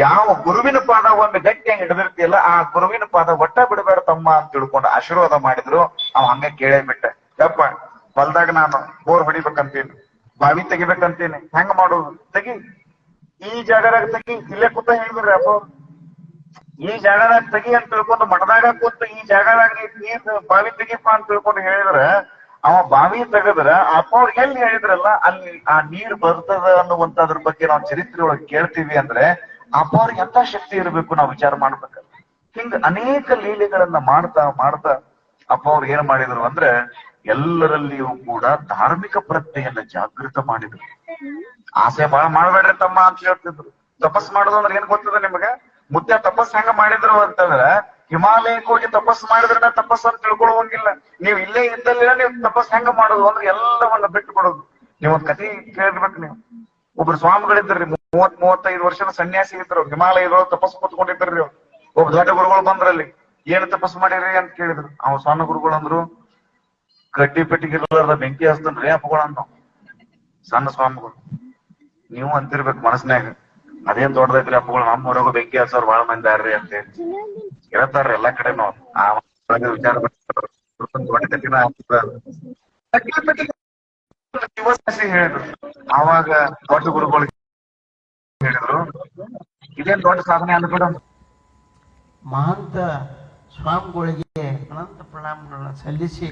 ಯಾವ ಗುರುವಿನ ಪಾದ ಒಮ್ಮೆ ಗಟ್ಟಿಯಾಗಿ ಹಿಡಿದಿರ್ತಿಯಲ್ಲ ಆ ಗುರುವಿನ ಪಾದ ಒಟ್ಟ ಬಿಡಬೇಡ ತಮ್ಮ ಅಂತ ತಿಳ್ಕೊಂಡು ಆಶೀರ್ವಾದ ಮಾಡಿದ್ರು. ಅವ್ ಹಂಗ ಕೇಳೇ ಬಿಟ್ಟ, ಯಪ್ಪ ಹೊಲ್ದಾಗ ನಾನು ಬೋರ್ ಹೊಡಿಬೇಕಂತೀನಿ, ಬಾವಿ ತೆಗಿಬೇಕಂತೀನಿ, ಹೆಂಗ ಮಾಡೋದು ತೆಗಿ, ಈ ಜಾಗದಾಗ ತೆಗಿ, ಇಲ್ಲೇ ಕೂತ ಹೇಳಿದ್ರಿ ಅಪ್ಪ ಈ ಜಾಗದಾಗ ತೆಗಿ ಅಂತ ತಿಳ್ಕೊಂಡು ಮಠದಾಗ ಕೂತು ಈ ಜಾಗದಾಗ ನೀರ್ ಬಾವಿ ತೆಗಿಪ್ಪ ಅಂತ ತಿಳ್ಕೊಂಡು ಹೇಳಿದ್ರ ಅವ ಬಾವಿ ತೆಗದ್ರ ಅಪ್ಪ ಅವ್ರಿಗೆ ಎಲ್ಲಿ ಹೇಳಿದ್ರಲ್ಲ ಅಲ್ಲಿ ಆ ನೀರ್ ಬರ್ತದ ಅನ್ನುವಂತದ್ರ ಬಗ್ಗೆ ನಾವು ಚರಿತ್ರೆ ಒಳಗೆ ಕೇಳ್ತೀವಿ ಅಂದ್ರೆ ಅಪ್ಪ ಅವ್ರಿಗೆ ಎಂತ ಶಕ್ತಿ ಇರಬೇಕು ನಾವು ವಿಚಾರ ಮಾಡ್ಬೇಕಲ್ಲ. ಹಿಂಗ ಅನೇಕ ಲೀಲೆಗಳನ್ನ ಮಾಡ್ತಾ ಅಪ್ಪ ಅವ್ರು ಏನ್ ಮಾಡಿದ್ರು ಅಂದ್ರೆ ಎಲ್ಲರಲ್ಲಿಯೂ ಕೂಡ ಧಾರ್ಮಿಕ ಪ್ರಜ್ಞೆಯನ್ನ ಜಾಗೃತ ಮಾಡಿದ್ರು. ಆಸೆ ಬಹಳ ಮಾಡ್ಬೇಡ್ರಿ ತಮ್ಮ ಅಂತ ಹೇಳ್ತಿದ್ರು. ತಪಸ್ ಮಾಡೋದು ಅಂದ್ರೆ ಏನ್ ಗೊತ್ತದ ನಿಮಗ? ಮುತ್ಯ ತಪಸ್ ಹೆಂಗ ಮಾಡಿದ್ರು ಅಂತಂದ್ರ ಹಿಮಾಲಯಕ್ಕೆ ಹೋಗಿ ತಪಸ್ ಮಾಡಿದ್ರೆ ತಪಸ್ ಅಂತ ತಿಳ್ಕೊಳ್ಳುವಂಗಿಲ್ಲ. ನೀವು ಇಲ್ಲೇ ಇದ್ದಲ್ಲ ನೀವು ತಪಸ್ ಹೆಂಗ ಮಾಡೋದು ಅಂದ್ರೆ ಎಲ್ಲವನ್ನ ಬಿಟ್ಟು ಬಿಡೋದು. ನೀವೊಂದ್ ಕಥೆ ಕೇಳಿರ್ಬೇಕು. ನೀವು ಒಬ್ರು ಸ್ವಾಮಿಗಳಿದ್ರಿ 30-35 ವರ್ಷದ ಸನ್ಯಾಸಿ ಇದ್ರು, ಹಿಮಾಲಯದೊಳಗೆ ತಪಸ್ ಕೂತ್ಕೊಂಡಿದ್ರಿ. ಒಬ್ಬ ದೊಡ್ಡ ಗುರುಗಳು ಬಂದ್ರಲ್ಲಿ, ಏನ್ ತಪಸ್ ಮಾಡಿರಿ ಅಂತ ಕೇಳಿದ್ರು. ಅವ್ ಸಣ್ಣ ಗುರುಗಳು ಅಂದ್ರು, ಕಡ್ಡಿ ಪೆಟ್ಟಿಗಿರ್ಲಾರ್ದ ಬೆಂಕಿ ಹಸ್ತನ್ರಿ ಅಪ್ಪಗಳನ್ನ. ಸಣ್ಣ ಸ್ವಾಮಿಗಳು ನೀವು ಅಂತಿರ್ಬೇಕು ಮನಸ್ನ್ಯಾಗ, ಅದೇನ್ ದೊಡ್ಡದೈತ್ರಿ ಅಪ್ಪಗಳು, ನಮ್ಮ ಹೊರಗು ಬೆಂಕಿ ಹಚ್ಚೋರು ಬಾಳ ಮಂದಿ ಆರ್ರಿ ಅಂತ ಹೇಳ್ತಾರ್ರಿ ಎಲ್ಲಾ ಕಡೆನೂ. ಆ ವಿಚಾರ ಹೇಳಿದ್ರು. ಆವಾಗ ದೊಡ್ಡ ಗುರುಗಳು ಹೇಳಿದ್ರು, ಇದೇನ್ ದೊಡ್ಡ ಸಾಧನೆ ಅಂದ್ಬಿಡ. ಮಹಂತ ಸ್ವಾಮಿಗಳಿಗೆ ಅನಂತ ಪ್ರಣಾಮಗಳನ್ನ ಸಲ್ಲಿಸಿ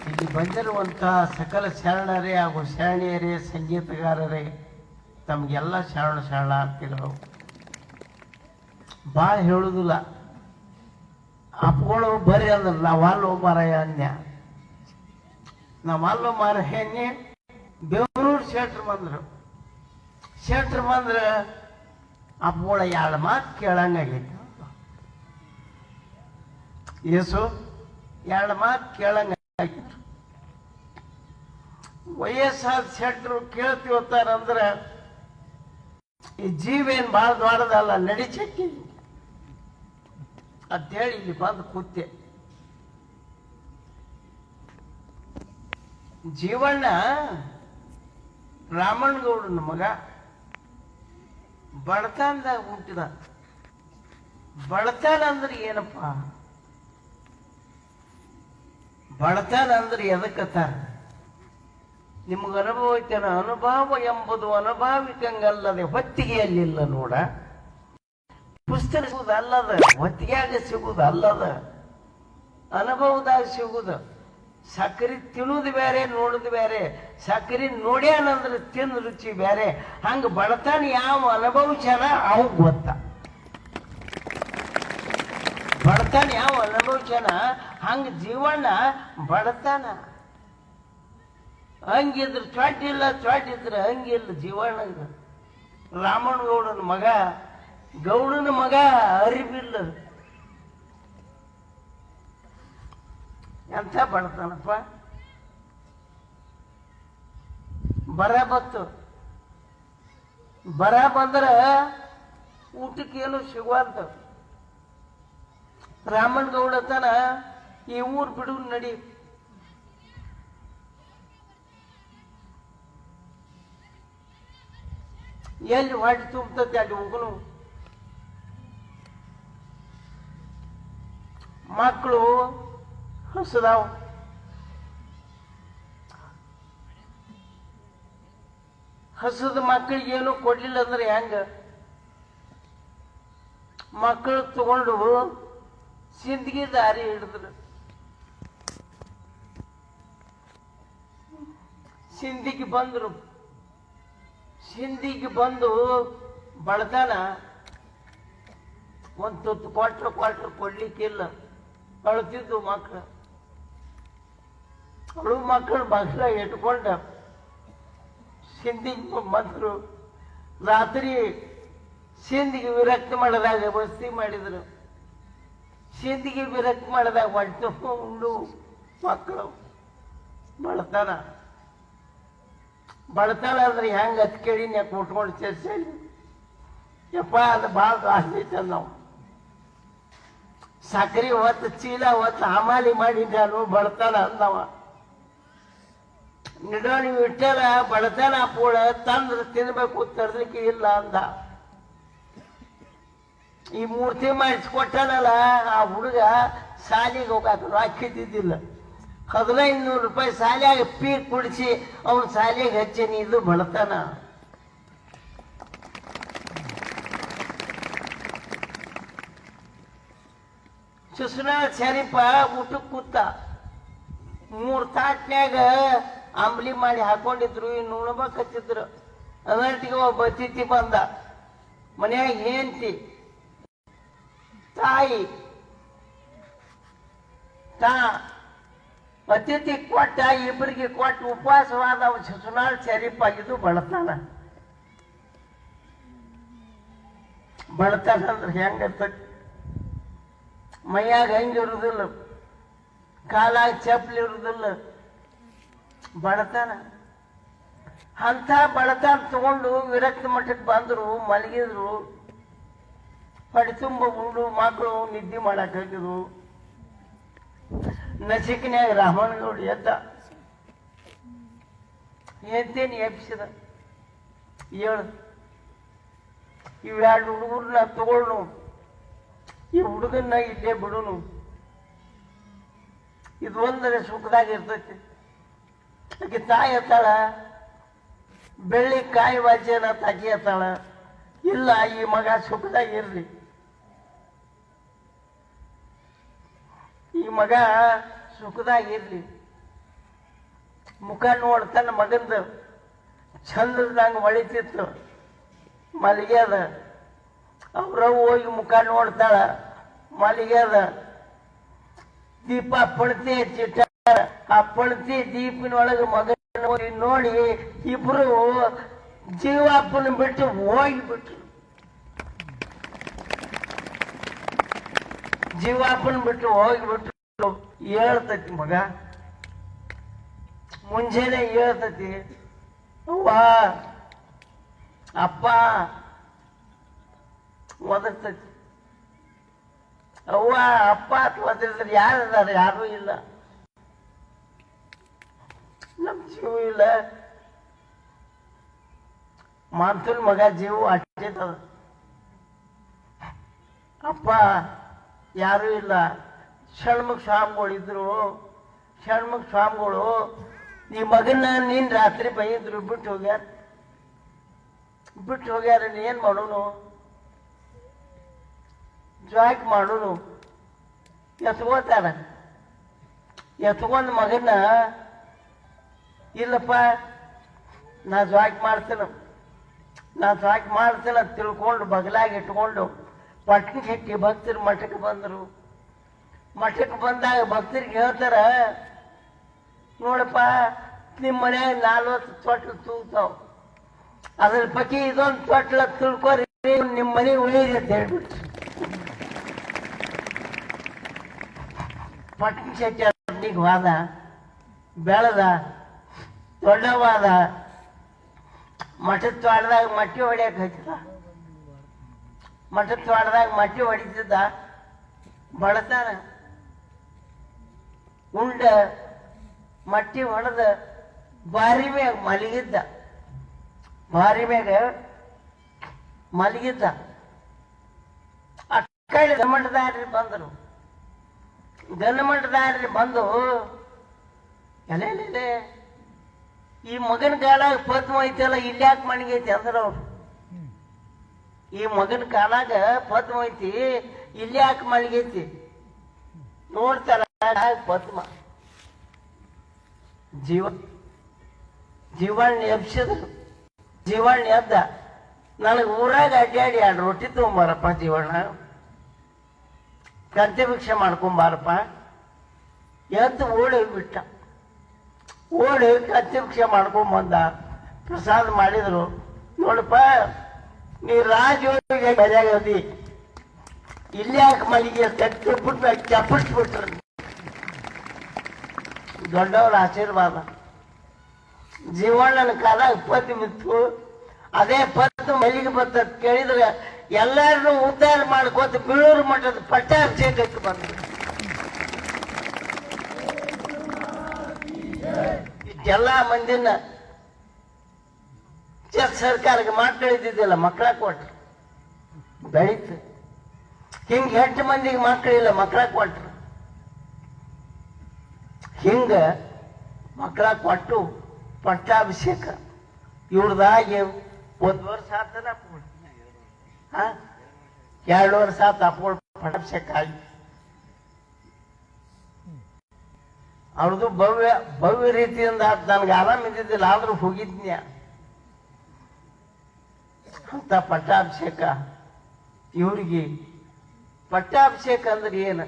ಇಲ್ಲಿ ಬಂದಿರುವಂತಹ ಸಕಲ ಶರಣರೇ ಹಾಗೂ ಶರಣಿಯರೇ, ಸಂಗೀತಗಾರರೇ, ತಮಗೆಲ್ಲ ಶರಣ ಅಂತಿರೋ ಭಾಳ ಹೇಳುದಿಲ್ಲ. ಅಪ್ಗಳು ಬರ್ರಿ ಅಂದ್ರ ನಾವಲ್ಲೋ ಮಾರಾಯ ಅನ್ಯ, ನಾವಲ್ಲೋ ಮಾರಾಯ ಅನ್ಯ. ಬೆಂಗಳೂರು ಶೆಟ್ರ್ ಬಂದ್ರ ಅಪ್ಪಗಳ 2 ಮಾತು ಕೇಳಂಗಾಗೈತಿ. ಯೇಸು 2 ಮಾತು ಕೇಳಂಗಾಗಿತ್ತು. ವಯಸ್ಸಾದ ಶೆಟ್ರು ಕೇಳ್ತೀವತ್ತಾರಂದ್ರ ಈ ಜೀವೇನ್ ಭಾಳ ದೊಡ್ಡದಲ್ಲ, ನಡಿಚಕ್ಕಿ ಅಂತೇಳಿ ಇಲ್ಲಿ ಬಂದು ಕೂತೆ. ಜೀವಣ್ಣ ರಾಮಣ್ಣಗೌಡನ ಮಗ, ಬಡತನದಾಗ ಹುಟ್ಟಿದ. ಬಡತನ ಅಂದ್ರೆ ಏನಪ್ಪ? ಬಡತನ ಅಂದ್ರೆ ಎದಕ್ಕತ್ತಾರ? ನಿಮ್ಗೆ ಅನುಭವ ಐತೇನ? ಅನುಭವ ಎಂಬುದು ಅನುಭಾವಿಕಂಗಲ್ಲದೆ ಹೊತ್ತಿಗೆಯಲ್ಲಿಲ್ಲ ನೋಡ. ಪುಸ್ತಕ ಸಿಗುದು ಅಲ್ಲದ, ಹೊತ್ತಿಗೆಯಾಗ ಸಿಗುದು ಅಲ್ಲದ, ಅನುಭವದಾಗ ಸಿಗುದು. ಸಕ್ಕರೆ ತಿನ್ನೋದು ಬೇರೆ, ನೋಡುದು ಬೇರೆ. ಸಕ್ಕರೆ ನೋಡ್ಯಾನಂದ್ರೆ ತಿಂದು ರುಚಿ ಬೇರೆ. ಹಂಗ ಬಡತನ ಯಾವ ಅನುಭವಿಸ್ಯಾನ ಅವ್ ಗೊತ್ತ. ಬಡತನ ಯಾವ ಅನುಭವಿಸ್ಯಾನ ಹಂಗ ಜೀವನ ಬಡತನ. ಹಂಗಿದ್ರೆ ಚಾಟ್ ಇಲ್ಲ, ಚಾಟ್ ಇದ್ರೆ ಹಂಗಿಲ್ಲ ಜೀವನ. ರಾಮಣ್ಣ ಗೌಡನ ಮಗ, ಗೌಡನ ಮಗ ಅರಿವಿಲ್ಲ. ಎಂಥ ಬಡತನಪ್ಪ. ಬರ ಬಂದ್ರ ಊಟಕ್ಕೇನು ಸಿಗುವಂತ. ರಾಮಣ್ಣ ಗೌಡ ತನ ಈ ಊರ್ ಬಿಡು ನಡಿ. ಎಲ್ಲಿ ಹೊಟ್ಟೆ ತುಂಬತತಿ ಅಲ್ಲಿ ಹೋಗುನು. ಮಕ್ಕಳು ಹಸದಾವ್. ಹಸದ ಮಕ್ಕಳಿಗೆ ಏನು ಕೊಡ್ಲಿಲ್ಲ ಅಂದ್ರೆ ಹೆಂಗ? ಮಕ್ಕಳು ತಗೊಂಡು ಸಿಂದಗಿ ದಾರಿ ಹಿಡಿದ್ರು. ಸಿಂದಿಗೆ ಬಂದ್ರು. ಸಿಂದಿಗೆ ಬಂದು ಬಡತನ ಒಂದು ತುತ್ತು ಕ್ವಾಟ್ರ್ ಕೊಡ್ಲಿಕ್ಕಿಲ್ಲ. ಅಳ್ತಿದ್ದು ಮಕ್ಕಳು. ಅಳು ಮಕ್ಕಳು ಬಸ್ಲ ಇಟ್ಕೊಂಡ ಸಿಂದಿಗೆ ಬಂದ್ರು. ರಾತ್ರಿ ಸಿಂದಿಗೆ ವಿರಕ್ತಿ ಮಾಡಿದಾಗ ವಸ್ತಿ ಮಾಡಿದ್ರು. ಸಿಂದಿಗೆ ವಿರಕ್ತಿ ಮಾಡಿದಾಗ ಹೊಟ್ಟೆ ಉಂಡು ಮಕ್ಕಳು. ಬಡತನ ಅಂದ್ರೆ ಹೆಂಗ ಹತ್ ಕೇಳಿನ ಕೂತ್ಕೊಂಡು ಚರ್ಚೆ. ಯಪ್ಪ ಅದು ಭಾಳ ಆಸೈತೆ ನಾವು. ಸಕ್ರಿ ಹೊತ್ತು ಚೀಲ ಹೊತ್ತು ಹಮಾಲಿ ಮಾಡಿದ್ದಾನು ಬಡತನ ಅಂದವ. ನಿಡೋಣಿ ಇಟ್ಟರ ಬಡತನ ಪೂಳ ತಂದ್ರೆ ತಿನ್ಬೇಕು, ತರ್ಲಿಕ್ಕೆ ಇಲ್ಲ ಅಂದ. ಈ ಮೂರ್ತಿ ಮಾಡಿಸ್ಕೊಟ್ಟನಲ್ಲ ಆ ಹುಡುಗ ಶಾಲಿಗೆ ಹೋಗಾಕ ಹಾಕಿದ್ದಿದ್ದಿಲ್ಲ. 1500 ರೂಪಾಯಿ ಶಾಲೆಯಾಗ ಪೀಕ್ ಕುಡಿಸಿ ಅವನು ಶಾಲೆಗೆ ಹಚ್ಚೀನಿ. ಇದು ಬಡತನ. ಸುಸ್ನಾಳ ಶರೀಫ ಊಟಕ್ಕೆ ಕೂತ. 3 ತಾಟ್ನ್ಯಾಗ ಅಂಬ್ಲಿ ಮಾಡಿ ಹಾಕೊಂಡಿದ್ರು. ಇನ್ನು ಉಣ್ಬೇಕತ್ತಿದ್ರು. ಅದರೊಟ್ಟಿಗೆ ಒಬ್ಬ ಅತಿಥಿ ಬಂದ. ಮನ್ಯಾಗ ಹೆಂಡತಿ, ತಾಯಿ, ಅತಿಥಿ ಕೊಟ್ಟ. ಇಬ್ಬರಿಗೆ ಕೊಟ್ಟು ಉಪವಾಸವಾದ ಸುನಾಳ್ ಶರೀಫ್ ಆಗಿದ್ದು ಬಡತನ. ಬಡತನ ಅಂದ್ರೆ ಹೆಂಗಿರ್ತೈತಿ? ಮೈಯಾಗ ಹಂಗಿರುದಿಲ್ಲ, ಕಾಲಾಗ ಚಪ್ಪಲಿ ಇರುದಿಲ್ಲ. ಬಡತನ. ಅಂತ ಬಡತನ ತಗೊಂಡು ವಿರಕ್ತಿ ಮಠಕ್ಕೆ ಬಂದ್ರು, ಮಲಗಿದ್ರು. ಹೊಟ್ಟೆ ತುಂಬ ಉಂಡು ಮಕ್ಕಳು ನಿದ್ದೆ ಮಾಡಕ್ ಹೋಗಿದ್ರು. ನಸಿಕಿನ್ಯಾಗ ರಾಮಣ್ಣಗೌಡ ಎದ್ದ. ಎದ್ದೇನು ಎಬ್ಸಿದ. ಹೇಳು, ಇವೆರಡು ಹುಡುಗರನ್ನ ತಗೊಳ್ಳು, ಈ ಹುಡುಗನ್ನ ಇಲ್ಲೇ ಬಿಡುನು. ಇದು ಒಂದರೆ ಸುಖದಾಗ ಇರ್ತೈತಿ. ಆಕೆ ತಾಯಿ ಎತ್ತಾಳ, ಬೆಳ್ಳಿ ಕಾಯಿ ವಾಜ್ಯನ ತಾಕಿ ಎತ್ತಾಳ. ಇಲ್ಲ, ಈ ಮಗ ಸುಖದಾಗ ಇರ್ಲಿ, ಈ ಮಗ ಸುಖದಾಗಿರ್ಲಿ. ಮುಖ ನೋಡ್ತಾನ ಮಗಂದ ಚಂದ್ರದಂಗ ಹೊಳಿತಿತ್ತು. ಮಲಗ್ಯದ. ಅವ್ರ ಹೋಗಿ ಮುಖ ನೋಡ್ತಾಳ, ಮಲಗ್ಯದ. ದೀಪ ಪಣತಿ ಹಚ್ಚಿಟ್ಟ. ಆ ಪಣತಿ ದೀಪಿನೊಳಗೆ ಮಗನ ನೋಡಿ ಇಬ್ರು ಜೀವಪ್ಪನ ಬಿಟ್ಟು ಹೋಗಿಬಿಟ್ರು. ಜೀವಪ್ಪನ ಬಿಟ್ಟು ಹೋಗಿಬಿಟ್ರು. ಹೇಳ್ತೈತಿ ಮಗ, ಮುಂಜಾನೆ ಹೇಳ್ತೈತಿ, ಅವ್ವ ಅಪ್ಪ ಒದರ್ತೈತಿ. ಅವ್ವ ಅಪ್ಪ ಅಂತ ಒದರಿದ್ರೆ ಯಾರದಾರ? ಯಾರೂ ಇಲ್ಲ. ನಮ್ ಜೀವ ಇಲ್ಲ. ಮಾನ್ಸೂನ್ ಮಗ ಜೀವ ಅಟ್ಟದ. ಅಪ್ಪ ಯಾರೂ ಇಲ್ಲ. ಷಣ್ಮುಖ ಸ್ವಾಮಿಗಳು ಇದ್ರು. ಷಣ್ಮುಖ ಸ್ವಾಮಿಗಳು ಈ ಮಗನ ನೀನ್ ರಾತ್ರಿ ಬೈದ್ರು, ಬಿಟ್ಟು ಹೋಗ್ಯಾರ. ಏನ್ ಮಾಡೋನು? ಜಾಕ್ ಮಾಡೋನು. ಎತ್ಕೋತಾರ. ಎತ್ಕೊಂಡ್ ಮಗನ ಇಲ್ಲಪ್ಪ ನಾ ಜಾಕ್ ಮಾಡ್ತೇನೆ ತಿಳ್ಕೊಂಡು ಬಗಲಾಗಿ ಇಟ್ಕೊಂಡು ಪಟ್ನ ಹೆಕ್ಕಿ ಭಕ್ತರು ಮಠಕ್ಕೆ ಬಂದರು. ಮಠಕ್ಕೆ ಬಂದಾಗ ಭಕ್ತರಿಗೆ ಹೇಳ್ತಾರ, ನೋಡಪ್ಪ ನಿಮ್ಮ ಮನ್ಯಾಗ 40 ತೊಟ್ಲು ತೂಗ್ತಾವ, ಅದ್ರ ಪೈಕಿ ಇದೊಂದು ತೊಟ್ಲ ತಿಳ್ಕೊರಿ, ನಿಮ್ಮ ಮನೆ ಉಳಿಯಿರಿ ಅಂತ ಹೇಳ್ಬಿಟ್ಟು ಪಟ್ನ ಶೆಟ್ಟಿ ವಾದ ಬೆಳೆದ ದೊಡ್ಡವಾದ ಮಠದ ತ್ವಾಟದಾಗ ಮಟ್ಟಿ ಹೊಡಿಯಕ್ಕೆ ಹಚ್ಚಿದ. ಮಠದ ತ್ವಾಟದಾಗ ಮಟ್ಟಿ ಹೊಡಿತಿದ್ದ, ಬಡತಾನ ಉಂಡ ಮಟ್ಟಿ ಹೊಡೆದ ಬಾರಿ ಮ್ಯಾಗ ಮಲಗಿದ್ದ. ಬಾರಿ ಮ್ಯಾಗ ಮಲಗಿದ್ದ. ಆ ಕಡೆ ಗಮಂಡದಾರಿ ಬಂದರು. ಗನ್ನಮಂಡದಾರಿ ಬಂದು ಎಲ್ಲೇ ಈ ಮಗನ ಕಾಲಾಗ ಪದ್ಮ ಐತಲ್ಲ ಇಲ್ಲಿ ಯಾಕೆ ಮಣಗೈತಿ ಅಂದ್ರ ಅವ್ರು. ಈ ಮಗನ ಕಾಲಾಗ ಪದ್ಮ ಐತಿ ಇಲ್ಲಿ ಯಾಕೆ ಮಣಗೈತಿ ನೋಡ್ತಾರ. ಪದ್ಮ ಜೀವಣ್ಣ ಎಬ್ಸಿದ್ರು. ಜೀವಣ್ಣ ಎದ್ದ, ನನಗೆ ಊರಾಗ ಅಡ್ಡಾಡಿ 2 ರೊಟ್ಟಿ ತಗೊಂಬಾರಪ್ಪ ಜೀವಣ್ಣ, ಕಂತೆ ಭಿಕ್ಷೆ ಮಾಡ್ಕೊಂಬಾರಪ್ಪ. ಎದ್ದು ಓಡಿ ಬಿಟ್ಟ. ಓಡಿ ಕಂತೆ ಭಿಕ್ಷೆ ಮಾಡ್ಕೊಂಬಂದ. ಪ್ರಸಾದ ಮಾಡಿದ್ರು. ನೋಡಪ್ಪ, ನೀ ರಾಜೋಗಿ ಮರ್ಯಾಗದಿ ಇಲ್ಲಿ ಯಾಕೆ ಮಲಿಗೆ ಕಟ್ಟಿಬಿಟ್ಟು ಚಪ್ಪಡಿಸ್ಬಿಟ್ರು. ದೊಡ್ಡವರ ಆಶೀರ್ವಾದ. ಜೀವಣ್ಣನ ಕಾಲಾಗ ಪದ್ದು ಬಿತ್ತು. ಅದೇ ಪದ್ದು ಮಲ್ಲಿಗೆ ಬತ್ತ ಕೇಳಿದ್ರೆ ಎಲ್ಲಾರನ್ನೂ ಉದ್ಧಾರ ಮಾಡ್ಕೋತ ಬೀಳೂರು ಮಠದ ಪಟ್ಟಾಭಿಷೇಕಕ್ಕೆ ಬಂದ್ರು. ಇಷ್ಟೆಲ್ಲ ಮಂದಿನ ಸರ್ಕಾರಕ್ಕೆ ಮಕ್ಕಳಿದ್ದಿದ್ದಿಲ್ಲ, ಮಕ್ಕಳ ಕೊಟ್ರು, ಬೆಳೀತು. ಹಿಂಗ 8 ಮಂದಿಗೆ ಮಕ್ಕಳಿಲ್ಲ, ಮಕ್ಕಳ ಕೊಟ್ರು. ಹಿಂಗ ಮಕ್ಕಳ ಕೊಟ್ಟು ಪಟ್ಟಾಭಿಷೇಕ ಇವ್ರದಾಗಿ 1 ವರ್ಷ ಆತನ 2 ವರ್ಷ ಆತ ಅಪ್ಪೋಳ್ ಪಟ್ಟಾಭಿಷೇಕ ಆಗಿ. ಅವ್ರದ್ದು ಭವ್ಯ ರೀತಿಯಿಂದ ನನ್ಗೆ ಆರಾಮ ಇದ್ದಿದ್ದಿಲ್ಲ, ಆದ್ರೂ ಹೋಗಿದ್ನ್ಯ ಅಂತ ಪಟ್ಟಾಭಿಷೇಕ. ಇವ್ರಿಗೆ ಪಟ್ಟಾಭಿಷೇಕ ಅಂದ್ರೆ ಏನು?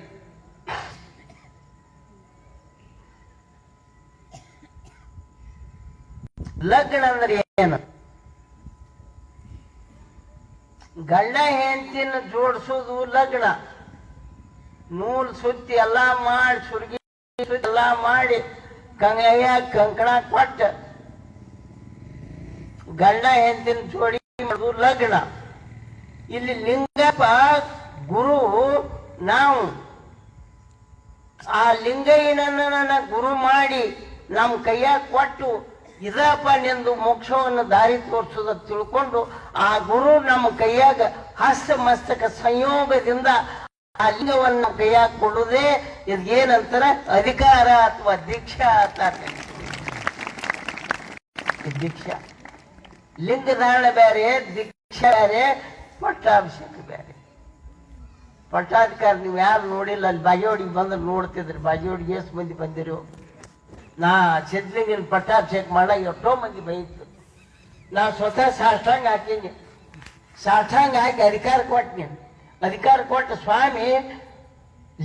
ಲಗ್ನ ಅಂದ್ರೆ ಏನು? ಗಂಡ ಹೆಂಡತಿನ ಜೋಡಿಸೋದು ಲಗ್ನ. ನೂಲ್ ಸುತ್ತಿ ಎಲ್ಲಾ ಮಾಡಿ, ಸುರ್ಗಿ ಎಲ್ಲಾ ಮಾಡಿ, ಕಂಕಣ ಕೊಟ್ಟ ಗಂಡ ಹೆಂಡತಿನ ಜೋಡಿ ಮಾಡೋದು ಲಗ್ನ. ಇಲ್ಲಿ ಲಿಂಗಪ್ಪ ಗುರು, ನಾವು ಆ ಲಿಂಗಯ್ಯನನ್ನ ಗುರು ಮಾಡಿ ನಮ್ಮ ಕೈಯಾಗ ಕೊಟ್ಟು ಇದಪ್ಪ ನಿಂದು ಮೋಕ್ಷವನ್ನು ದಾರಿ ತೋರಿಸೋದ ತಿಳ್ಕೊಂಡು ಆ ಗುರು ನಮ್ಮ ಕೈಯಾಗ ಹಸ್ತ ಮಸ್ತಕ ಸಂಯೋಗದಿಂದ ಆ ಲಿಂಗವನ್ನು ಕೈಯಾಗ ಕೊಡುವುದೇ ಇದೇನಂತಾರ ಅಧಿಕಾರ ಅಥವಾ ದೀಕ್ಷಾ ಅಂತ. ದೀಕ್ಷಾ ಲಿಂಗಧಾರಣ ಬೇರೆ, ದೀಕ್ಷಾ ಬೇರೆ, ಪಟ್ಟಾಭಿಷೇಕ ಬೇರೆ. ಪಟ್ಟಾಧಿಕಾರ ನೀವು ಯಾರು ನೋಡಿಲ್ಲ, ಅಲ್ಲಿ ಬಾಗೇವಾಡಿಗೆ ಬಂದ್ರೆ ನೋಡ್ತಿದ್ರಿ. ಬಾಗೇವಾಡಿಗೆ ಎಷ್ಟು ಮಂದಿ ಬಂದಿರು? ನಾ ಸಿದ್ಧಲಿಂಗನ ಪಟ್ಟಾಭಿಷೇಕ ಮಾಡಾಗ ಎಷ್ಟೋ ಮಂದಿ ಬೈತು. ನಾ ಸ್ವತಃ ಸಾಷ್ಟಾಂಗ ಹಾಕೀನಿ. ಸಾಷ್ಟಾಂಗ ಹಾಕಿ ಅಧಿಕಾರ ಕೊಟ್ಟನಿ. ಅಧಿಕಾರ ಕೊಟ್ಟ ಸ್ವಾಮಿ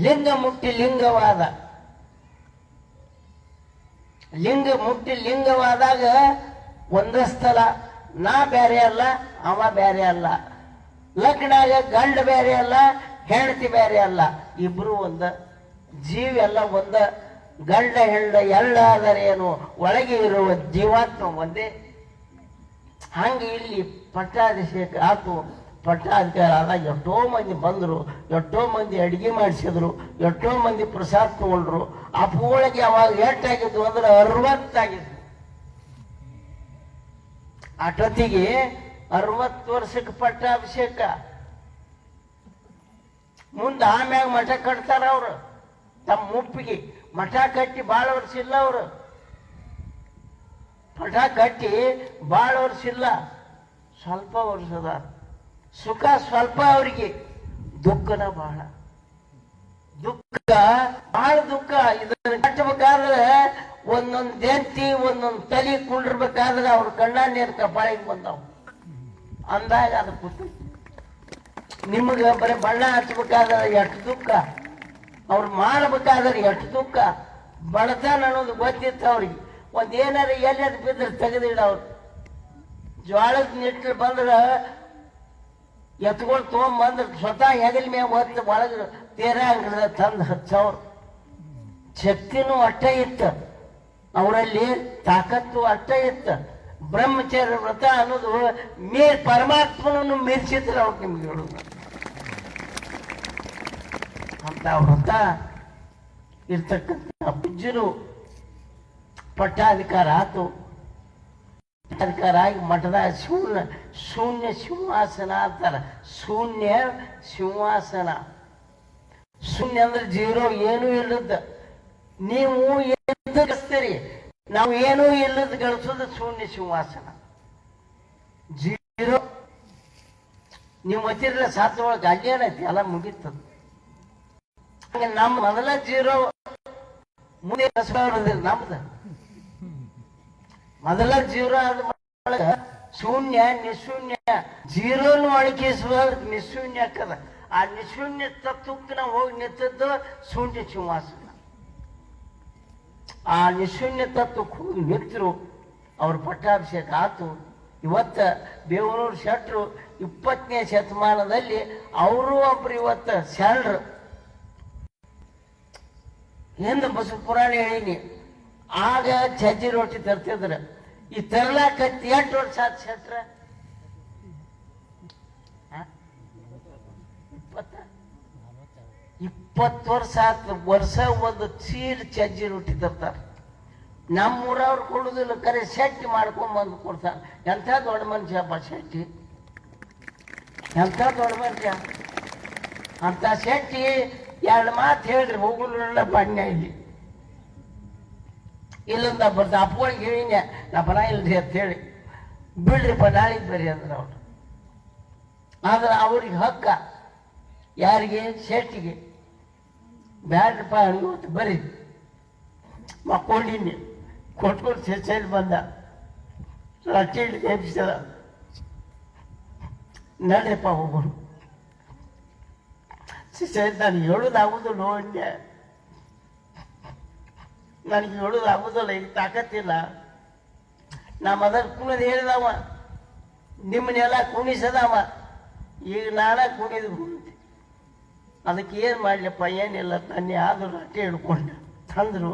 ಲಿಂಗ ಮುಟ್ಟಿ ಲಿಂಗವಾದ. ಲಿಂಗ ಮುಟ್ಟಿ ಲಿಂಗವಾದಾಗ ಒಂದ ಸ್ಥಳ, ನಾ ಬೇರೆ ಅಲ್ಲ, ಅವ ಬೇರೆ ಅಲ್ಲ. ಲಗ್ನಾಗ ಗಂಡ ಬೇರೆ ಅಲ್ಲ, ಹೆಂಡತಿ ಬೇರೆ ಅಲ್ಲ, ಇಬ್ರು ಒಂದ. ಜೀವ ಎಲ್ಲ ಒಂದ. ಗಂಡ ಹೆಂಡ ಎಲ್ಲಾದರೇನು, ಒಳಗೆ ಇರುವ ಜೀವಾತ್ಮ ಒಂದೇ. ಹಂಗೆ ಇಲ್ಲಿ ಪಟ್ಟಾಭಿಷೇಕ ಆತು. ಪಟ್ಟಾಧಿಕಾರ ಆದಾಗ ಎಷ್ಟೋ ಮಂದಿ ಬಂದರು, ಎಷ್ಟೋ ಮಂದಿ ಅಡಿಗೆ ಮಾಡಿಸಿದ್ರು, ಎಷ್ಟೋ ಮಂದಿ ಪ್ರಸಾದ ತಗೊಂಡ್ರು. ಅಪ್ಪಗಳಿಗೆ ಅವಾಗ ಎಷ್ಟಾಗಿದ್ದು ಅಂದ್ರೆ 60 ಆಗಿದ್ದು. ಅಟೊತ್ತಿಗೆ 60 ವರ್ಷಕ್ಕೆ ಪಟ್ಟಾಭಿಷೇಕ. ಮುಂದೆ ಆಮ್ಯಾಗ ಮಠ ಕಟ್ತಾರ ಅವ್ರು. ತಮ್ಮ ಮುಪ್ಪಿಗೆ ಮಠ ಕಟ್ಟಿ ಭಾಳ ವರ್ಷ ಇಲ್ಲ. ಅವರು ಮಠ ಕಟ್ಟಿ ಭಾಳ ವರ್ಷ ಇಲ್ಲ, ಸ್ವಲ್ಪ ವರ್ಷದ ಸುಖ ಸ್ವಲ್ಪ. ಅವರಿಗೆ ದುಃಖನ ಬಹಳ. ದುಃಖ ಬಹಳ ದುಃಖ. ಇದನ್ನ ಕಟ್ಟಬೇಕಾದ್ರೆ ಒಂದೊಂದು ಜಂತಿ ಒಂದೊಂದು ತಲೆ ಕುಂಡಿರ್ಬೇಕಾದ್ರೆ ಅವ್ರ ಕಣ್ಣ ನೀರು ಕಪಾಳಿಗೆ ಬಂದವು. ಅಂದಾಗ ಅದು ಕೂತು ನಿಮಗೆ ಬರೀ ಬಣ್ಣ ಹಚ್ಬೇಕಾದ್ರೆ ಎಷ್ಟು ದುಃಖ, ಅವ್ರು ಮಾಡಬೇಕಾದ್ರೆ ಎಷ್ಟು ದುಃಖ. ಬಡತನ ಅನ್ನೋದು ಗೊತ್ತಿತ್ತು ಅವ್ರಿಗೆ. ಒಂದ್ ಏನಾರ ಎಲ್ಲಾರು ಬಿದ್ರೆ ತೆಗೆದಿಡವ್ರು. ಜ್ವಾಳದ ನಿಟ್ಲು ಬಂದ್ರ ಎತ್ಕೊಂಡು ತೊಗೊಂಬಂದ್ರ ಸ್ವತಃ ಹೆಗಲ ಮ್ಯಾಗ ಹೊತ್ತು ಒಳಗ ತೇರ ಅಂಗಡಿ ತಂದು ಹಚ್ಚವ್ರು. ಶಕ್ತಿನೂ ಅಟ್ಟ ಇತ್ತು ಅವರಲ್ಲಿ, ತಾಕತ್ತು ಅಟ್ಟ ಇತ್ತು. ಬ್ರಹ್ಮಚರ್ಯ ವ್ರತ ಅನ್ನೋದು ಪರಮಾತ್ಮನನ್ನು ಮೀರಿಸಿದ್ರು ಅವ್ರು. ನಿಮ್ಗೆ ಹೇಳುದು ಅಂತ ವ್ರತ ಇರ್ತಕ್ಕಂಥ ಪೂಜ್ಯರು ಪಟ್ಟಾಧಿಕಾರ ಆತು. ಅಧಿಕಾರ ಆಗಿ ಮಠದ ಶೂನ್ಯ ಸಿಂಹಾಸನ ಅಂತಾರ. ಶೂನ್ಯ ಸಿಂಹಾಸನ. ಶೂನ್ಯ ಅಂದ್ರೆ ಜೀರೋ, ಏನೂ ಇಲ್ಲದ. ನೀವು ಗಳಿಸ್ತೀರಿ, ನಾವು ಏನೂ ಇಲ್ಲದ ಗಳಿಸೋದು ಶೂನ್ಯ ಸಿಂಹಾಸನ. ಜೀರೋ ನೀವು ಮತ್ತಿರಲ್ಲ ಸಾಧ್ಯ ಒಳಗೆ ಅಲ್ಲಿ ಏನೈತಿ, ಎಲ್ಲ ಮುಗೀತದ. ನಮ್ಮ ಮೊದಲ ಜೀರೋ ಮುಂದೆ ನಮ್ದು ಮೊದಲ ಜೀರೋ ಆದ ಶೂನ್ಯ ನಿಶೂನ್ಯ. ಜೀರೋನು ಅಳಕಿಸುವ ನಿಶೂನ್ಯ ಹಾಕದ. ಆ ನಿಶೂನ್ಯ ತತ್ವಕ್ಕೆ ನಾವು ಹೋಗಿ ನಿಂತದ್ದು ಶೂನ್ಯ ಸಿಂಹಾಸನ. ಆ ನಿಶೂನ್ಯ ತತ್ವಕ್ಕೆ ಹೋಗಿ ನಿಂತರು, ಅವ್ರ ಪಟ್ಟಾಭಿಷೇಕ ಆತು. ಇವತ್ತ ಬೇವನೂರು ಶೆಟ್ರು 20ನೇ ಶತಮಾನದಲ್ಲಿ ಅವರು ಒಬ್ರು ಇವತ್ತ ಶರಣರು. ಎಂದು ಬಸವ ಪುರಾಣ ಹೇಳಿನಿ. ಆಗ ಸಜ್ಜಿ ರೊಟ್ಟಿ ತರ್ತಿದ್ರ. ಈ ತರ್ಲಾಕತ್ತಿ 8 ವರ್ಷ ಆತ್ ಶೆಟ್ರ? 20 ವರ್ಷ ಆತ್. ವರ್ಷ ಒಂದು ಚೀಲ ಸಜ್ಜಿ ರೊಟ್ಟಿ ತರ್ತಾರ. ನಮ್ಮೂರವ್ರು ಕೊಡುದಿಲ್ಲ, ಕರೆ ಶೆಟ್ಟಿ ಮಾಡ್ಕೊಂಡ್ ಬಂದು ಕೊಡ್ತಾರ. ಎಂಥ ದೊಡ್ಡ ಮನುಷ್ಯಪ್ಪ ಶೆಟ್ಟಿ, ಎಂಥ ದೊಡ್ಡ ಮನುಷ್ಯ. ಅಂತ ಶೆಟ್ಟಿ 2 ಮಾತು ಹೇಳ್ರಿ ಹೋಗುಲ್ಲ ಬಣ್ಣ ಇಲ್ಲಿ ಇಲ್ಲಂದ ಬರ್ತ ಅಪ್ಪಗಳಿಗೆ ಹೇಳಿನ ನಾ ಬರ ಇಲ್ರಿ ಅಂತ ಹೇಳಿ ಬಿಡ್ರಿಪ್ಪ ನಾಳಿಗೆ ಬರ್ರಿ ಅಂದ್ರೆ ಅವ್ರು. ಆದ್ರೆ ಅವ್ರಿಗೆ ಹಕ್ಕ ಯಾರಿಗೆ? ಶೆಟ್ಟಿಗೆ. ಬ್ಯಾಡ್ರಪ್ಪ ಇವತ್ತು ಬರ್ರಿ ಮಕ್ಕೊಂಡಿನಿ ಕೊಟ್ಕೊಂಡು ಸೈಡ್ ಬಂದ ರೊಟ್ಟಿ ಎಬ್ಬಿಸದ ನಡ್ರಿಪ್ಪ ಹೋಗೋಣ. ನಾನು ಹೇಳೋದಾಗುದಿಲ್ಲ, ಅಂದೆ ನನಗೆ ಹೇಳೋದಾಗುದಿಲ್ಲ, ಈಗ ತಾಕತ್ತಿಲ್ಲ. ನಾ ಮೊದಲು ಕುಣಿದು ಹೇಳಿದವ, ನಿಮ್ಮನ್ನೆಲ್ಲ ಕುಣಿಸದವ, ಈಗ ನಾಳೆ ಕುಣಿದು ಅದಕ್ಕೆ ಏನು ಮಾಡಲಿಪ್ಪ, ಏನಿಲ್ಲ ತನ್ನೆ ಆದರೂ ರೊಟ್ಟಿ ಹಿಡ್ಕೊಂಡು ತಂದರು.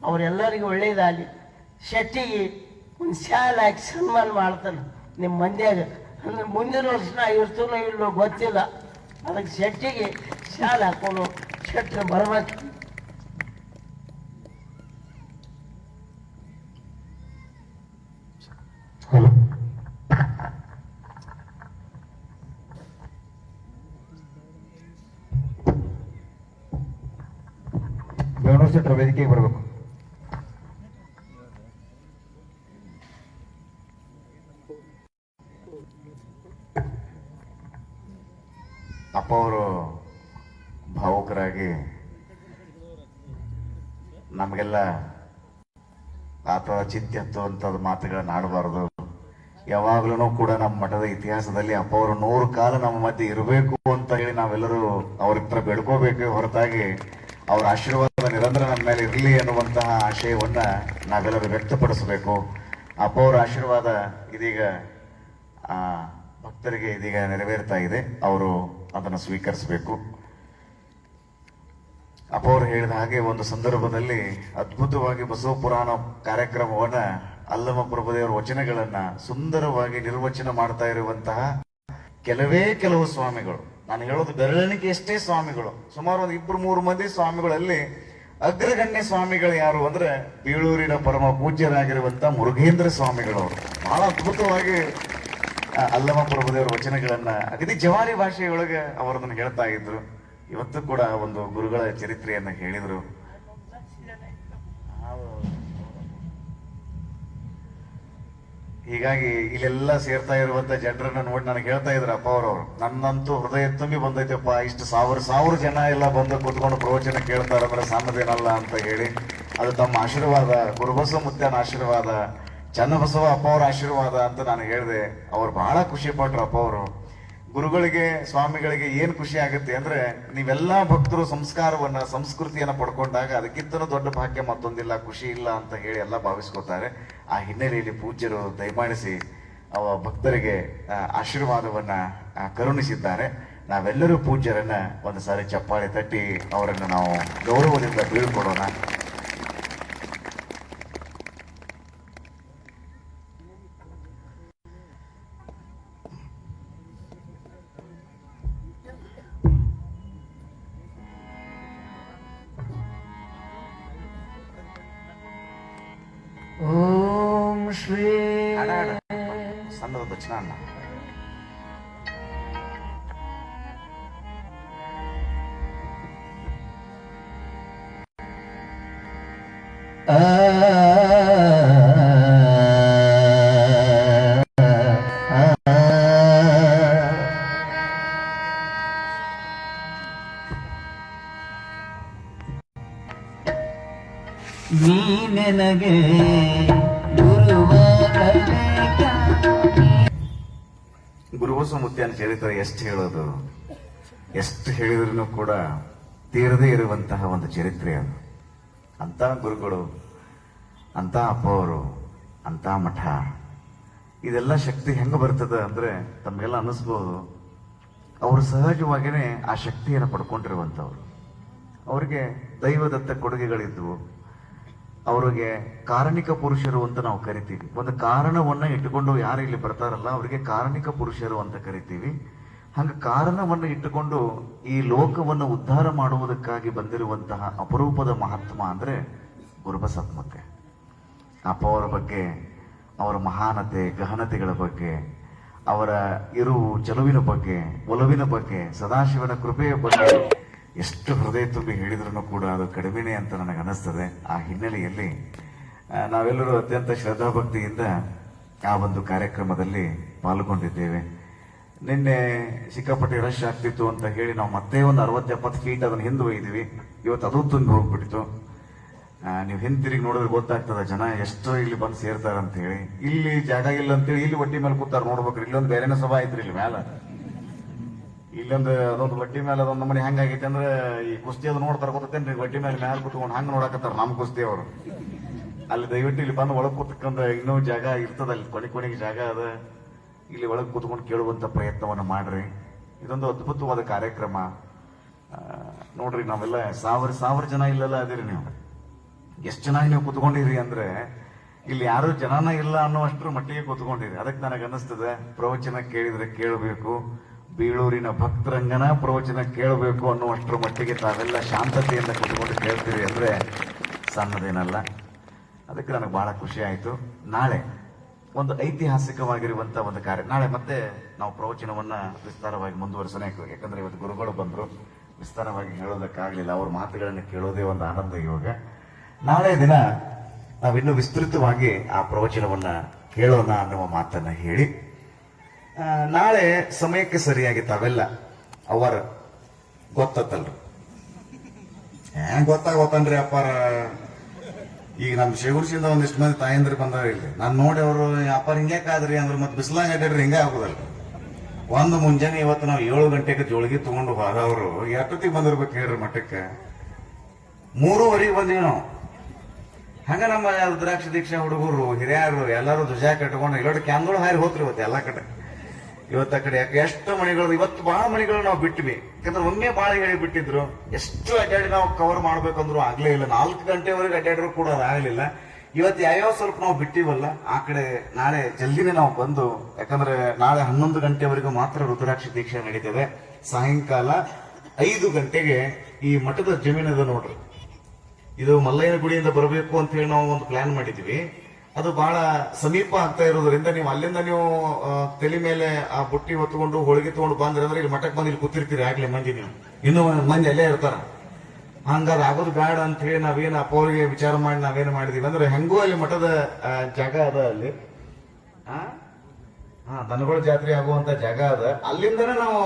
ಅವರೆಲ್ಲರಿಗೂ ಒಳ್ಳೇದಾಗಲಿ. ಶೆಟ್ಟಿಗೆ ಒಂದು ಶಾಲೆ ಹಾಕಿ ಸನ್ಮಾನ ಮಾಡ್ತಾನೆ ನಿಮ್ಮ ಮಂದ್ಯಾಗ. ಅಂದ್ರೆ ಮುಂದಿನ ವರ್ಷ ನಾ ಇರ್ತೀನೋ ಇಲ್ಲೋ ಗೊತ್ತಿಲ್ಲ. ಅದಕ್ಕೆ ಶೆಟ್ಟಿಗೆ ಶಾಲೆ ಹಾಕೊಂಡು ಶೆಟ್ಟರು ಬರ್ಬೇಕು. ಬೇವನೂರು ಶೆಟ್ಟರು ವೇದಿಕೆಗೆ ಬರಬೇಕು. ಅಪ್ಪ ಅವರು ಭಾವುಕರಾಗಿ ನಮಗೆಲ್ಲ ಆತ ಚಿಂತೆ ಹತ್ತುವಂಥದ್ದು ಮಾತುಗಳನ್ನ ಆಡಬಾರ್ದು. ಯಾವಾಗ್ಲೂ ಕೂಡ ನಮ್ಮ ಮಠದ ಇತಿಹಾಸದಲ್ಲಿ ಅಪ್ಪ ಅವರು 100 ಕಾಲ ನಮ್ಮ ಮಧ್ಯೆ ಇರಬೇಕು ಅಂತ ಹೇಳಿ ನಾವೆಲ್ಲರೂ ಅವ್ರ ಹತ್ರ ಬೇಡ್ಕೋಬೇಕು. ಹೊರತಾಗಿ ಅವರ ಆಶೀರ್ವಾದ ನಿರಂತರ ನಮ್ಮ ಮೇಲೆ ಇರಲಿ ಅನ್ನುವಂತಹ ಆಶಯವನ್ನ ನಾವೆಲ್ಲರೂ ವ್ಯಕ್ತಪಡಿಸಬೇಕು. ಅಪ್ಪ ಅವರ ಆಶೀರ್ವಾದ ಇದೀಗ ಭಕ್ತರಿಗೆ ಇದೀಗ ನೆರವೇರ್ತಾ ಇದೆ. ಅವರು ಅದನ್ನು ಸ್ವೀಕರಿಸಬೇಕು. ಅಪ್ಪ ಅವರು ಹೇಳಿದ ಹಾಗೆ ಒಂದು ಸಂದರ್ಭದಲ್ಲಿ ಅದ್ಭುತವಾಗಿ ಬಸವ ಪುರಾಣ ಕಾರ್ಯಕ್ರಮವನ್ನ ಅಲ್ಲಮ ಪ್ರಭುದೇವರ ವಚನಗಳನ್ನ ಸುಂದರವಾಗಿ ನಿರ್ವಚನ ಮಾಡ್ತಾ ಇರುವಂತಹ ಕೆಲವು ಸ್ವಾಮಿಗಳು, ನಾನು ಹೇಳೋದು ಬೆರಳೆಣಿಕೆ ಎಷ್ಟೇ ಸ್ವಾಮಿಗಳು, ಸುಮಾರು ಒಂದು 2-3 ಮಂದಿ ಸ್ವಾಮಿಗಳಲ್ಲಿ ಅಗ್ರಗಣ್ಯ ಸ್ವಾಮಿಗಳು ಯಾರು ಅಂದ್ರೆ ಬೀಳೂರಿನ ಪರಮ ಪೂಜ್ಯರಾಗಿರುವಂತಹ ಮುರುಘೇಂದ್ರ ಸ್ವಾಮಿಗಳವರು ಬಹಳ ಅದ್ಭುತವಾಗಿ ಅಲ್ಲಮ ಪ್ರಭುದೇವರ ವಚನಗಳನ್ನ ಅಗದಿ ಜವಾರಿ ಭಾಷೆಯೊಳಗೆ ಅವರದನ್ನು ಹೇಳ್ತಾ ಇದ್ರು. ಇವತ್ತು ಕೂಡ ಒಂದು ಗುರುಗಳ ಚರಿತ್ರೆಯನ್ನ ಹೇಳಿದ್ರು. ಹೀಗಾಗಿ ಇಲ್ಲೆಲ್ಲ ಸೇರ್ತಾ ಇರುವಂತ ಜನರನ್ನ ನೋಡಿ ನನಗೆ ಹೇಳ್ತಾ ಇದ್ರು ಅಪ್ಪ ಅವರವರು, ನನ್ನಂತೂ ಹೃದಯ ತುಂಬಿ ಬಂದೈತಪ್ಪ, ಇಷ್ಟು ಸಾವಿರ ಜನ ಎಲ್ಲ ಬಂದು ಕೂತ್ಕೊಂಡು ಪ್ರವಚನ ಕೇಳ್ತಾರಂದ್ರೆ ಸಣ್ಣದೇನಲ್ಲ ಅಂತ ಹೇಳಿ. ಅದು ತಮ್ಮ ಆಶೀರ್ವಾದ, ಗುರುಬಸವ ಮುತ್ಯನ ಆಶೀರ್ವಾದ, ಚನ್ನಬಸವ ಅಪ್ಪ ಅವರ ಆಶೀರ್ವಾದ ಅಂತ ನಾನು ಹೇಳಿದೆ. ಅವ್ರು ಬಹಳ ಖುಷಿ ಪಟ್ರು ಅಪ್ಪ ಅವರು. ಗುರುಗಳಿಗೆ ಸ್ವಾಮಿಗಳಿಗೆ ಏನ್ ಖುಷಿ ಆಗುತ್ತೆ ಅಂದ್ರೆ ನೀವೆಲ್ಲಾ ಭಕ್ತರು ಸಂಸ್ಕಾರವನ್ನ ಸಂಸ್ಕೃತಿಯನ್ನ ಪಡ್ಕೊಂಡಾಗ ಅದಕ್ಕಿಂತನೂ ದೊಡ್ಡ ಭಾಗ್ಯ ಮತ್ತೊಂದಿಲ್ಲ, ಖುಷಿ ಇಲ್ಲ ಅಂತ ಹೇಳಿ ಎಲ್ಲ ಭಾವಿಸ್ಕೊತಾರೆ. ಆ ಹಿನ್ನೆಲೆಯಲ್ಲಿ ಪೂಜ್ಯರು ದಯಮಾಡಿಸಿ ಅವ ಭಕ್ತರಿಗೆ ಆಶೀರ್ವಾದವನ್ನ ಕರುಣಿಸಿದ್ದಾರೆ. ನಾವೆಲ್ಲರೂ ಪೂಜ್ಯರನ್ನ ಒಂದು ಸಾರಿ ಚಪ್ಪಾಳೆ ತಟ್ಟಿ ಅವರನ್ನು ನಾವು ಗೌರವದಿಂದ ಬೀಳ್ಕೊಡೋಣ. ಓಂ ಶ್ರೀ ಸಣ್ಣದ ದಕ್ಷಿಣ ಅನ್ನ ನೀ ನನಗೆ ಗುರುವಾಗಬೇಕಾ ಗುರುಬಸವ ಮುತ್ಯನ ಚರಿತ್ರೆ ಎಷ್ಟು ಹೇಳೋದು, ಎಷ್ಟು ಹೇಳಿದ್ರು ಕೂಡ ತೀರದೇ ಇರುವಂತಹ ಒಂದು ಚರಿತ್ರೆ ಅದು. ಅಂತ ಗುರುಗಳು, ಅಂತ ಅಪ್ಪ ಅವರು, ಅಂತ ಮಠ, ಇದೆಲ್ಲ ಶಕ್ತಿ ಹೆಂಗ ಬರ್ತದ ಅಂದ್ರೆ ತಮಗೆಲ್ಲ ಅನ್ನಿಸ್ಬೋದು ಅವರು ಸಹಜವಾಗಿಯೇ ಆ ಶಕ್ತಿಯನ್ನು ಪಡ್ಕೊಂಡಿರುವಂಥವ್ರು. ಅವರಿಗೆ ದೈವದತ್ತ ಕೊಡುಗೆಗಳಿದ್ವು. ಅವರಿಗೆ ಕಾರಣಿಕ ಪುರುಷರು ಅಂತ ನಾವು ಕರಿತೀವಿ. ಒಂದು ಕಾರಣವನ್ನ ಇಟ್ಟುಕೊಂಡು ಯಾರು ಇಲ್ಲಿ ಬರ್ತಾರಲ್ಲ ಅವರಿಗೆ ಕಾರಣಿಕ ಪುರುಷರು ಅಂತ ಕರಿತೀವಿ. ಹಂಗ ಕಾರಣವನ್ನು ಇಟ್ಟುಕೊಂಡು ಈ ಲೋಕವನ್ನು ಉದ್ಧಾರ ಮಾಡುವುದಕ್ಕಾಗಿ ಬಂದಿರುವಂತಹ ಅಪರೂಪದ ಮಹಾತ್ಮ ಅಂದ್ರೆ ಗುರುಬಸವ ಮುತ್ಯ. ಅಪ್ಪ ಅವರ ಬಗ್ಗೆ, ಅವರ ಮಹಾನತೆ ಗಹನತೆಗಳ ಬಗ್ಗೆ, ಅವರ ಇರುವು ಚೆಲುವಿನ ಬಗ್ಗೆ, ಒಲವಿನ ಬಗ್ಗೆ, ಸದಾಶಿವನ ಕೃಪೆಯ ಬಗ್ಗೆ ಎಷ್ಟು ಹೃದಯ ತುಂಬಿ ಹೇಳಿದ್ರು ಕೂಡ ಅದು ಕಡಿಮೆನೆ ಅಂತ ನನಗೆ ಅನಿಸ್ತದೆ. ಆ ಹಿನ್ನೆಲೆಯಲ್ಲಿ ನಾವೆಲ್ಲರೂ ಅತ್ಯಂತ ಶ್ರದ್ಧಾಭಕ್ತಿಯಿಂದ ಆ ಒಂದು ಕಾರ್ಯಕ್ರಮದಲ್ಲಿ ಪಾಲ್ಗೊಂಡಿದ್ದೇವೆ. ನಿನ್ನೆ ಸಿಕ್ಕಾಪಟ್ಟೆ ರಶ್ ಆಗ್ತಿತ್ತು ಅಂತ ಹೇಳಿ ನಾವು ಮತ್ತೆ ಒಂದು 60-70 ಫೀಟ್ ಅದನ್ನು ಹಿಂದೆ ಒಯ್ದಿವಿ. ಇವತ್ತು ಅದು ತುಂಬಿ ಹೋಗ್ಬಿಟ್ಟಿತ್ತು. ನೀವು ಹಿಂತಿರುಗಿ ನೋಡಿದ್ರೆ ಗೊತ್ತಾಗ್ತದೆ ಜನ ಎಷ್ಟು ಇಲ್ಲಿ ಬಂದು ಸೇರ್ತಾರ ಅಂತ ಹೇಳಿ. ಇಲ್ಲಿ ಜಾಗ ಇಲ್ಲ ಅಂತೇಳಿ ಇಲ್ಲಿ ಒಟ್ಟಿ ಮೇಲೆ ಕೂತಾರ ನೋಡ್ಬೇಕ್ರಿ. ಇಲ್ಲೊಂದು ಬೇರೆನೇ ಸಭಾ ಐತ್ರಿ ಇಲ್ಲಿ ಮ್ಯಾಲ. ಇಲ್ಲೊಂದು ಅದೊಂದು ಬಡ್ಡಿ ಮೇಲೆ ಅದೊಂದು ಮನೆ ಹೆಂಗಾಗೈತೆ ಅಂದ್ರೆ ಈ ಕುಸ್ತಿ ಅದು ನೋಡ್ತಾರ ಗೊತ್ತೇನ್ರಿ, ಬಡ್ಡಿ ಮೇಲೆ ಮ್ಯಾಲ ಕೂತ್ಕೊಂಡು ಹಂಗ ನೋಡಕತ್ತಾರ ನಮ್ಮ ಕುಸ್ತಿ ಅವರು. ಅಲ್ಲಿ ದಯವಿಟ್ಟು ಇಲ್ಲಿ ಬಂದು ಒಳಗೆ ಕೂತ್ಕೊಂಡ್ರೆ ಇನ್ನೂ ಜಾಗ ಇರ್ತದ, ಅಲ್ಲಿ ಕೊನೆಗೆ ಜಾಗ ಅದ, ಇಲ್ಲಿ ಒಳಗೆ ಕೂತ್ಕೊಂಡು ಕೇಳುವಂತ ಪ್ರಯತ್ನವನ್ನ ಮಾಡ್ರಿ. ಇದೊಂದು ಅದ್ಭುತವಾದ ಕಾರ್ಯಕ್ರಮ. ನೋಡ್ರಿ ನಾವೆಲ್ಲ ಸಾವಿರ ಜನ ಇಲ್ಲೆಲ್ಲ ಅದಿರಿ. ನೀವು ಎಷ್ಟು ಚೆನ್ನಾಗಿ ನೀವು ಕೂತ್ಕೊಂಡಿರಿ ಅಂದ್ರೆ ಇಲ್ಲಿ ಯಾರು ಜನನ ಇಲ್ಲ ಅನ್ನೋ ಅಷ್ಟರ ಮಟ್ಟಿಗೆ ಕೂತ್ಕೊಂಡಿರಿ. ಅದಕ್ಕೆ ನನಗೆ ಅನ್ನಿಸ್ತದೆ ಪ್ರವಚನ ಕೇಳಿದ್ರೆ ಕೇಳಬೇಕು, ಬೀಳೂರಿನ ಭಕ್ತರಂಗನ ಪ್ರವಚನ ಕೇಳಬೇಕು ಅನ್ನುವಷ್ಟರ ಮಟ್ಟಿಗೆ ತಾವೆಲ್ಲ ಶಾಂತತೆಯಿಂದ ಕೂತ್ಕೊಂಡು ಕೇಳ್ತೀವಿ ಅಂದ್ರೆ ಸಣ್ಣದೇನಲ್ಲ. ಅದಕ್ಕೆ ನನಗೆ ಬಹಳ ಖುಷಿ ಆಯ್ತು. ನಾಳೆ ಒಂದು ಐತಿಹಾಸಿಕವಾಗಿರುವಂತ ಒಂದು ಕಾರ್ಯ. ನಾಳೆ ಮತ್ತೆ ನಾವು ಪ್ರವಚನವನ್ನ ವಿಸ್ತಾರವಾಗಿ ಮುಂದುವರಿಸೋಣ. ಯಾಕಂದ್ರೆ ಇವತ್ತು ಗುರುಗಳು ಬಂದ್ರು, ವಿಸ್ತಾರವಾಗಿ ಹೇಳೋದಕ್ಕಾಗ್ಲಿಲ್ಲ. ಅವ್ರ ಮಾತುಗಳನ್ನು ಕೇಳೋದೇ ಒಂದು ಆನಂದ. ಇವಾಗ ನಾಳೆ ದಿನ ನಾವಿನ್ನೂ ವಿಸ್ತೃತವಾಗಿ ಆ ಪ್ರವಚನವನ್ನ ಕೇಳೋಣ ಅನ್ನುವ ಮಾತನ್ನ ಹೇಳಿ, ನಾಳೆ ಸಮಯಕ್ಕೆ ಸರಿಯಾಗಿ ತಾವೆಲ್ಲ ಅವರ ಗೊತ್ತಲ್ರಿ, ಹೆಂಗ್ ಗೊತ್ತಾಗೋತನ್ರಿ ಅಪ್ಪಾರ. ಈಗ ನಮ್ ಶೇಗುರ್ಸಿಂದ ಒಂದಿಷ್ಟು ಮಂದಿ ತಾಯಂದ್ರಿ ಬಂದಾರ ಇಲ್ಲಿ. ನಾನು ನೋಡಿ ಅವರು ಅಪ್ಪಾರ ಹಿಂಗ್ಯಾಕಾದ್ರಿ ಅಂದ್ರೆ ಮತ್ತೆ ಬಿಸಿಲಾಗ ಅಡ್ಡಾಡ್ರಿ ಹಿಂಗ ಆಗುದಲ್ಲ. ಒಂದು ಮುಂಜಾನೆ ಇವತ್ತು ನಾವು 7 ಗಂಟೆಗೆ ಜೋಳಿಗೆ ತಗೊಂಡು ಹೋದವರು ಎಷ್ಟೊತ್ತಿಗೆ ಬಂದಿರ್ಬೇಕು ಹೇಳ್ರಿ ಮಠಕ್ಕೆ? 3:30 ಬಂದೀವಿ ನಾವು. ಹಂಗ ನಮ್ಮ ರುದ್ರಾಕ್ಷ ದೀಕ್ಷಾ ಹುಡುಗರು ಹಿರಿಯರು ಎಲ್ಲರೂ ಧ್ವಜ ಕಟ್ಕೊಂಡು ಎಲ್ಲರೂ ಕ್ಯಾಂದೋಳು ಹಾರಿ ಹೋತ್ರಿ ಇವತ್ತು ಎಲ್ಲಾ ಕಡೆ. ಇವತ್ತ ಕಡೆ ಯಾಕೆ ಎಷ್ಟು ಮಣಿಗಳು, ಇವತ್ತು ಬಹಳ ಮಣಿಗಳು ನಾವು ಬಿಟ್ಟಿವಿ. ಯಾಕಂದ್ರೆ ಒಮ್ಮೆ ಬಾಳ ಹೇಳಿ ಬಿಟ್ಟಿದ್ರು. ಎಷ್ಟು ಅಡ್ಡಾಡಿ ನಾವು ಕವರ್ ಮಾಡ್ಬೇಕಂದ್ರು ಆಗ್ಲೇ ಇಲ್ಲ. 4 ಗಂಟೆವರೆಗೆ ಅಡ್ಡಾಡಿದ್ರು ಕೂಡ ಅದಾಗಲಿಲ್ಲ. ಇವತ್ತು ಯಾವ್ಯಾವ ಸ್ವಲ್ಪ ನಾವು ಬಿಟ್ಟಿವಲ್ಲ ಆ ಕಡೆ ನಾಳೆ ಜಲ್ದಿನೇ ನಾವು ಬಂದು, ಯಾಕಂದ್ರೆ ನಾಳೆ 11 ಗಂಟೆವರೆಗೂ ಮಾತ್ರ ರುದ್ರಾಕ್ಷ ದೀಕ್ಷೆ ನಡೀತದೆ. ಸಾಯಂಕಾಲ 5 ಗಂಟೆಗೆ ಈ ಮಠದ ಜಮೀನದ ನೋಡ್ರಿ, ಇದು ಮಲ್ಲಯ್ಯನ ಗುಡಿಯಿಂದ ಬರಬೇಕು ಅಂತ ಹೇಳಿ ನಾವು ಒಂದು ಪ್ಲಾನ್ ಮಾಡಿದ್ವಿ. ಅದು ಬಹಳ ಸಮೀಪ ಆಗ್ತಾ ಇರೋದ್ರಿಂದ ನೀವು ಅಲ್ಲಿಂದ ನೀವು ತಲೆ ಮೇಲೆ ಆ ಬುಟ್ಟಿ ಹೊತ್ಕೊಂಡು ಹೋಳಿಗೆ ತಗೊಂಡು ಬಂದ್ರೆ ಅಂದ್ರೆ ಇಲ್ಲಿ ಮಠಕ್ಕೆ ಬಂದು ಇಲ್ಲಿ ಕೂತಿರ್ತೀರಿ ಆಗ್ಲೇ ಮಂದಿ. ನೀವು ಇನ್ನೂ ಮಂದಿ ಅಲ್ಲೇ ಇರ್ತಾರ. ಹಂಗಾದ ಆಗೋದು ಬೇಡ ಅಂತ ಹೇಳಿ ನಾವೇನು ಅಪ್ಪ ಅವ್ರಿಗೆ ವಿಚಾರ ಮಾಡಿ ನಾವೇನು ಮಾಡಿದೀವಿ ಅಂದ್ರೆ ಹೆಂಗೂ ಅಲ್ಲಿ ಮಠದ ಜಾಗ ಅದ, ಅಲ್ಲಿ ದನಗಳ ಜಾತ್ರೆ ಆಗುವಂತ ಜಾಗ ಅದ. ಅಲ್ಲಿಂದನೇ ನಾವು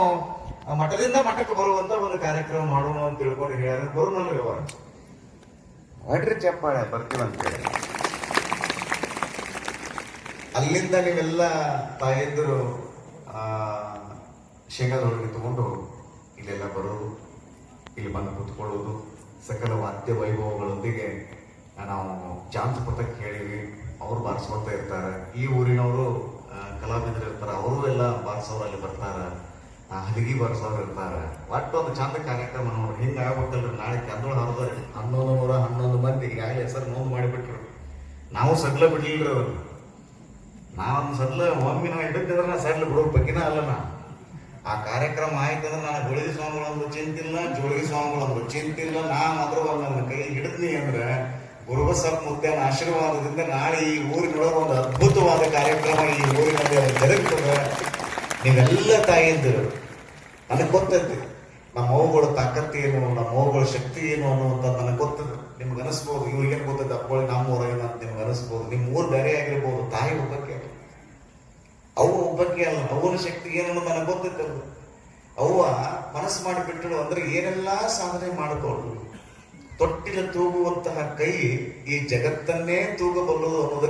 ಮಠದಿಂದ ಮಠಕ್ಕೆ ಬರುವಂತ ಒಂದು ಕಾರ್ಯಕ್ರಮ ಮಾಡೋಣ ಅಂತ ತಿಳ್ಕೊಂಡು ಹೇಳಿದ್ರೆ ಬರೋಣಲ್ರಿ ಅವರ ಹೊಡ್ರಿ ಚಪ್ಪಾಳೆ ಬರ್ತೀವಂತೇಳಿ. ಅಲ್ಲಿಂದ ನೀವೆಲ್ಲ ತಾಯಂದಿರು ಶೇಂಗಾದ ಹೋಳಿಗೆ ತಗೊಂಡು ಇಲ್ಲೆಲ್ಲ ಬರೋದು, ಇಲ್ಲಿ ಬಂದು ಕೂತ್ಕೊಳ್ಳೋದು, ಸಕಲ ವಾದ್ಯ ವೈಭವಗಳೊಂದಿಗೆ ನಾವು ಜಾಂತ ಪಥಕ್ಕೆ ಹೇಳಿವಿ. ಅವ್ರು ಬಾರಿಸ್ಕೊಳ್ತಾ ಇರ್ತಾರೆ. ಈ ಊರಿನವರು ಕಲಾವಿದರು ಇರ್ತಾರೆ, ಅವರು ಎಲ್ಲ ಬಾರಿಸೋರು ಅಲ್ಲಿ ಬರ್ತಾರೆ. ಹಲಗಿ ಬಾರಿಸೋರು ಇರ್ತಾರೆ. ಒಟ್ಟು ಒಂದು ಚಂದ ಕಾರ್ಯಕ್ರಮ ನೋಡಿ. ಹಿಂಗೆ ಆಗ್ಬೇಕಲ್ರಿ. ನಾಳೆ ಕಂದೋಳ ಹರಿದ್ರೆ 1111 ಮಂದಿ ಈಗಾಗಲೇ ಹೆಸರು ನೋಂದು ಮಾಡಿಬಿಟ್ರು. ನಾವು ಸಡ್ಲ ಬಿಡ್ಲಿಲ್ರಿ ಅವ್ರು. ನಾವೊಂದು ಸಡ್ಲ ಒಮ್ಮೆ ನಾವು ಇಟ್ಟಿದ್ರೆ ಸಡ್ಲ ಬಿಡೋ ಬಗ್ಗೆನ ಅಲ್ಲ. ನಾ ಆ ಕಾರ್ಯಕ್ರಮ ಆಯ್ತಂದ್ರೆ ನಾನು ಗುಳಿಗೆ ಸ್ವಾಮಿಗಳೊಂದು ಚಿಂತಿಲ್ಲ, ಜೋಳಿಗೆ ಸ್ವಾಮಿಗಳೊಂದು ಚಿಂತಿಲ್ಲ. ನಾ ಮಾತ್ರ ನನ್ನ ಕೈ ಹಿಡಿದ್ನಿ ಅಂದ್ರೆ ಗುರುಬಸಪ್ಪ ಮುತ್ತನ ಆಶೀರ್ವಾದದಿಂದ ನಾಳೆ ಈ ಊರಿನೊಳಗೆ ಒಂದು ಅದ್ಭುತವಾದ ಕಾರ್ಯಕ್ರಮ ಈ ಊರಿನಲ್ಲಿ ಜರುಗ್ತದೆ. ನೀವೆಲ್ಲ ತಾಯಿಯಂದಿರು, ನನಗೆ ಗೊತ್ತೈತಿ ನಮ್ಮ ಮೌಗಳ ತಾಕತ್ತೇನು, ನಮ್ಮ ಮೌಗಳ ಶಕ್ತಿ ಏನು ಅನ್ನುವಂಥದ್ದು ನನಗೆ ಗೊತ್ತದ. ನಿಮ್ಗೆ ಅನಿಸ್ಬೋದು ಇವ್ರಿಗೇನು ಗೊತ್ತೈತೆ ಅಪ್ಪಳಿ ನಮ್ಮ ಊರ ಏನಂತ ನಿಮ್ಗೆ ಅನಿಸ್ಬೋದು. ನಿಮ್ಮ ಊರು ಬೇರೆ ಆಗಿರ್ಬೋದು. ತಾಯಿ ಒಬ್ಬಕ್ಕೆ ಅಲ್ಲ, ಅವು ಒಬ್ಬಕ್ಕೆ ಅಲ್ಲ. ಅವನ ಶಕ್ತಿ ಏನು ನನಗೆ ಗೊತ್ತೈತಲ್ಲ. ಅವ್ವ ಮನಸ್ಸು ಮಾಡಿಬಿಟ್ಟಳು ಅಂದ್ರೆ ಏನೆಲ್ಲಾ ಸಾಧನೆ ಮಾಡಿಕೊಂಡು ತೊಟ್ಟಿಲ ತೂಗುವಂತಹ ಕೈ ಈ ಜಗತ್ತನ್ನೇ ತೂಗಬಲ್ಲದು ಅನ್ನೋದಕ್ಕೆ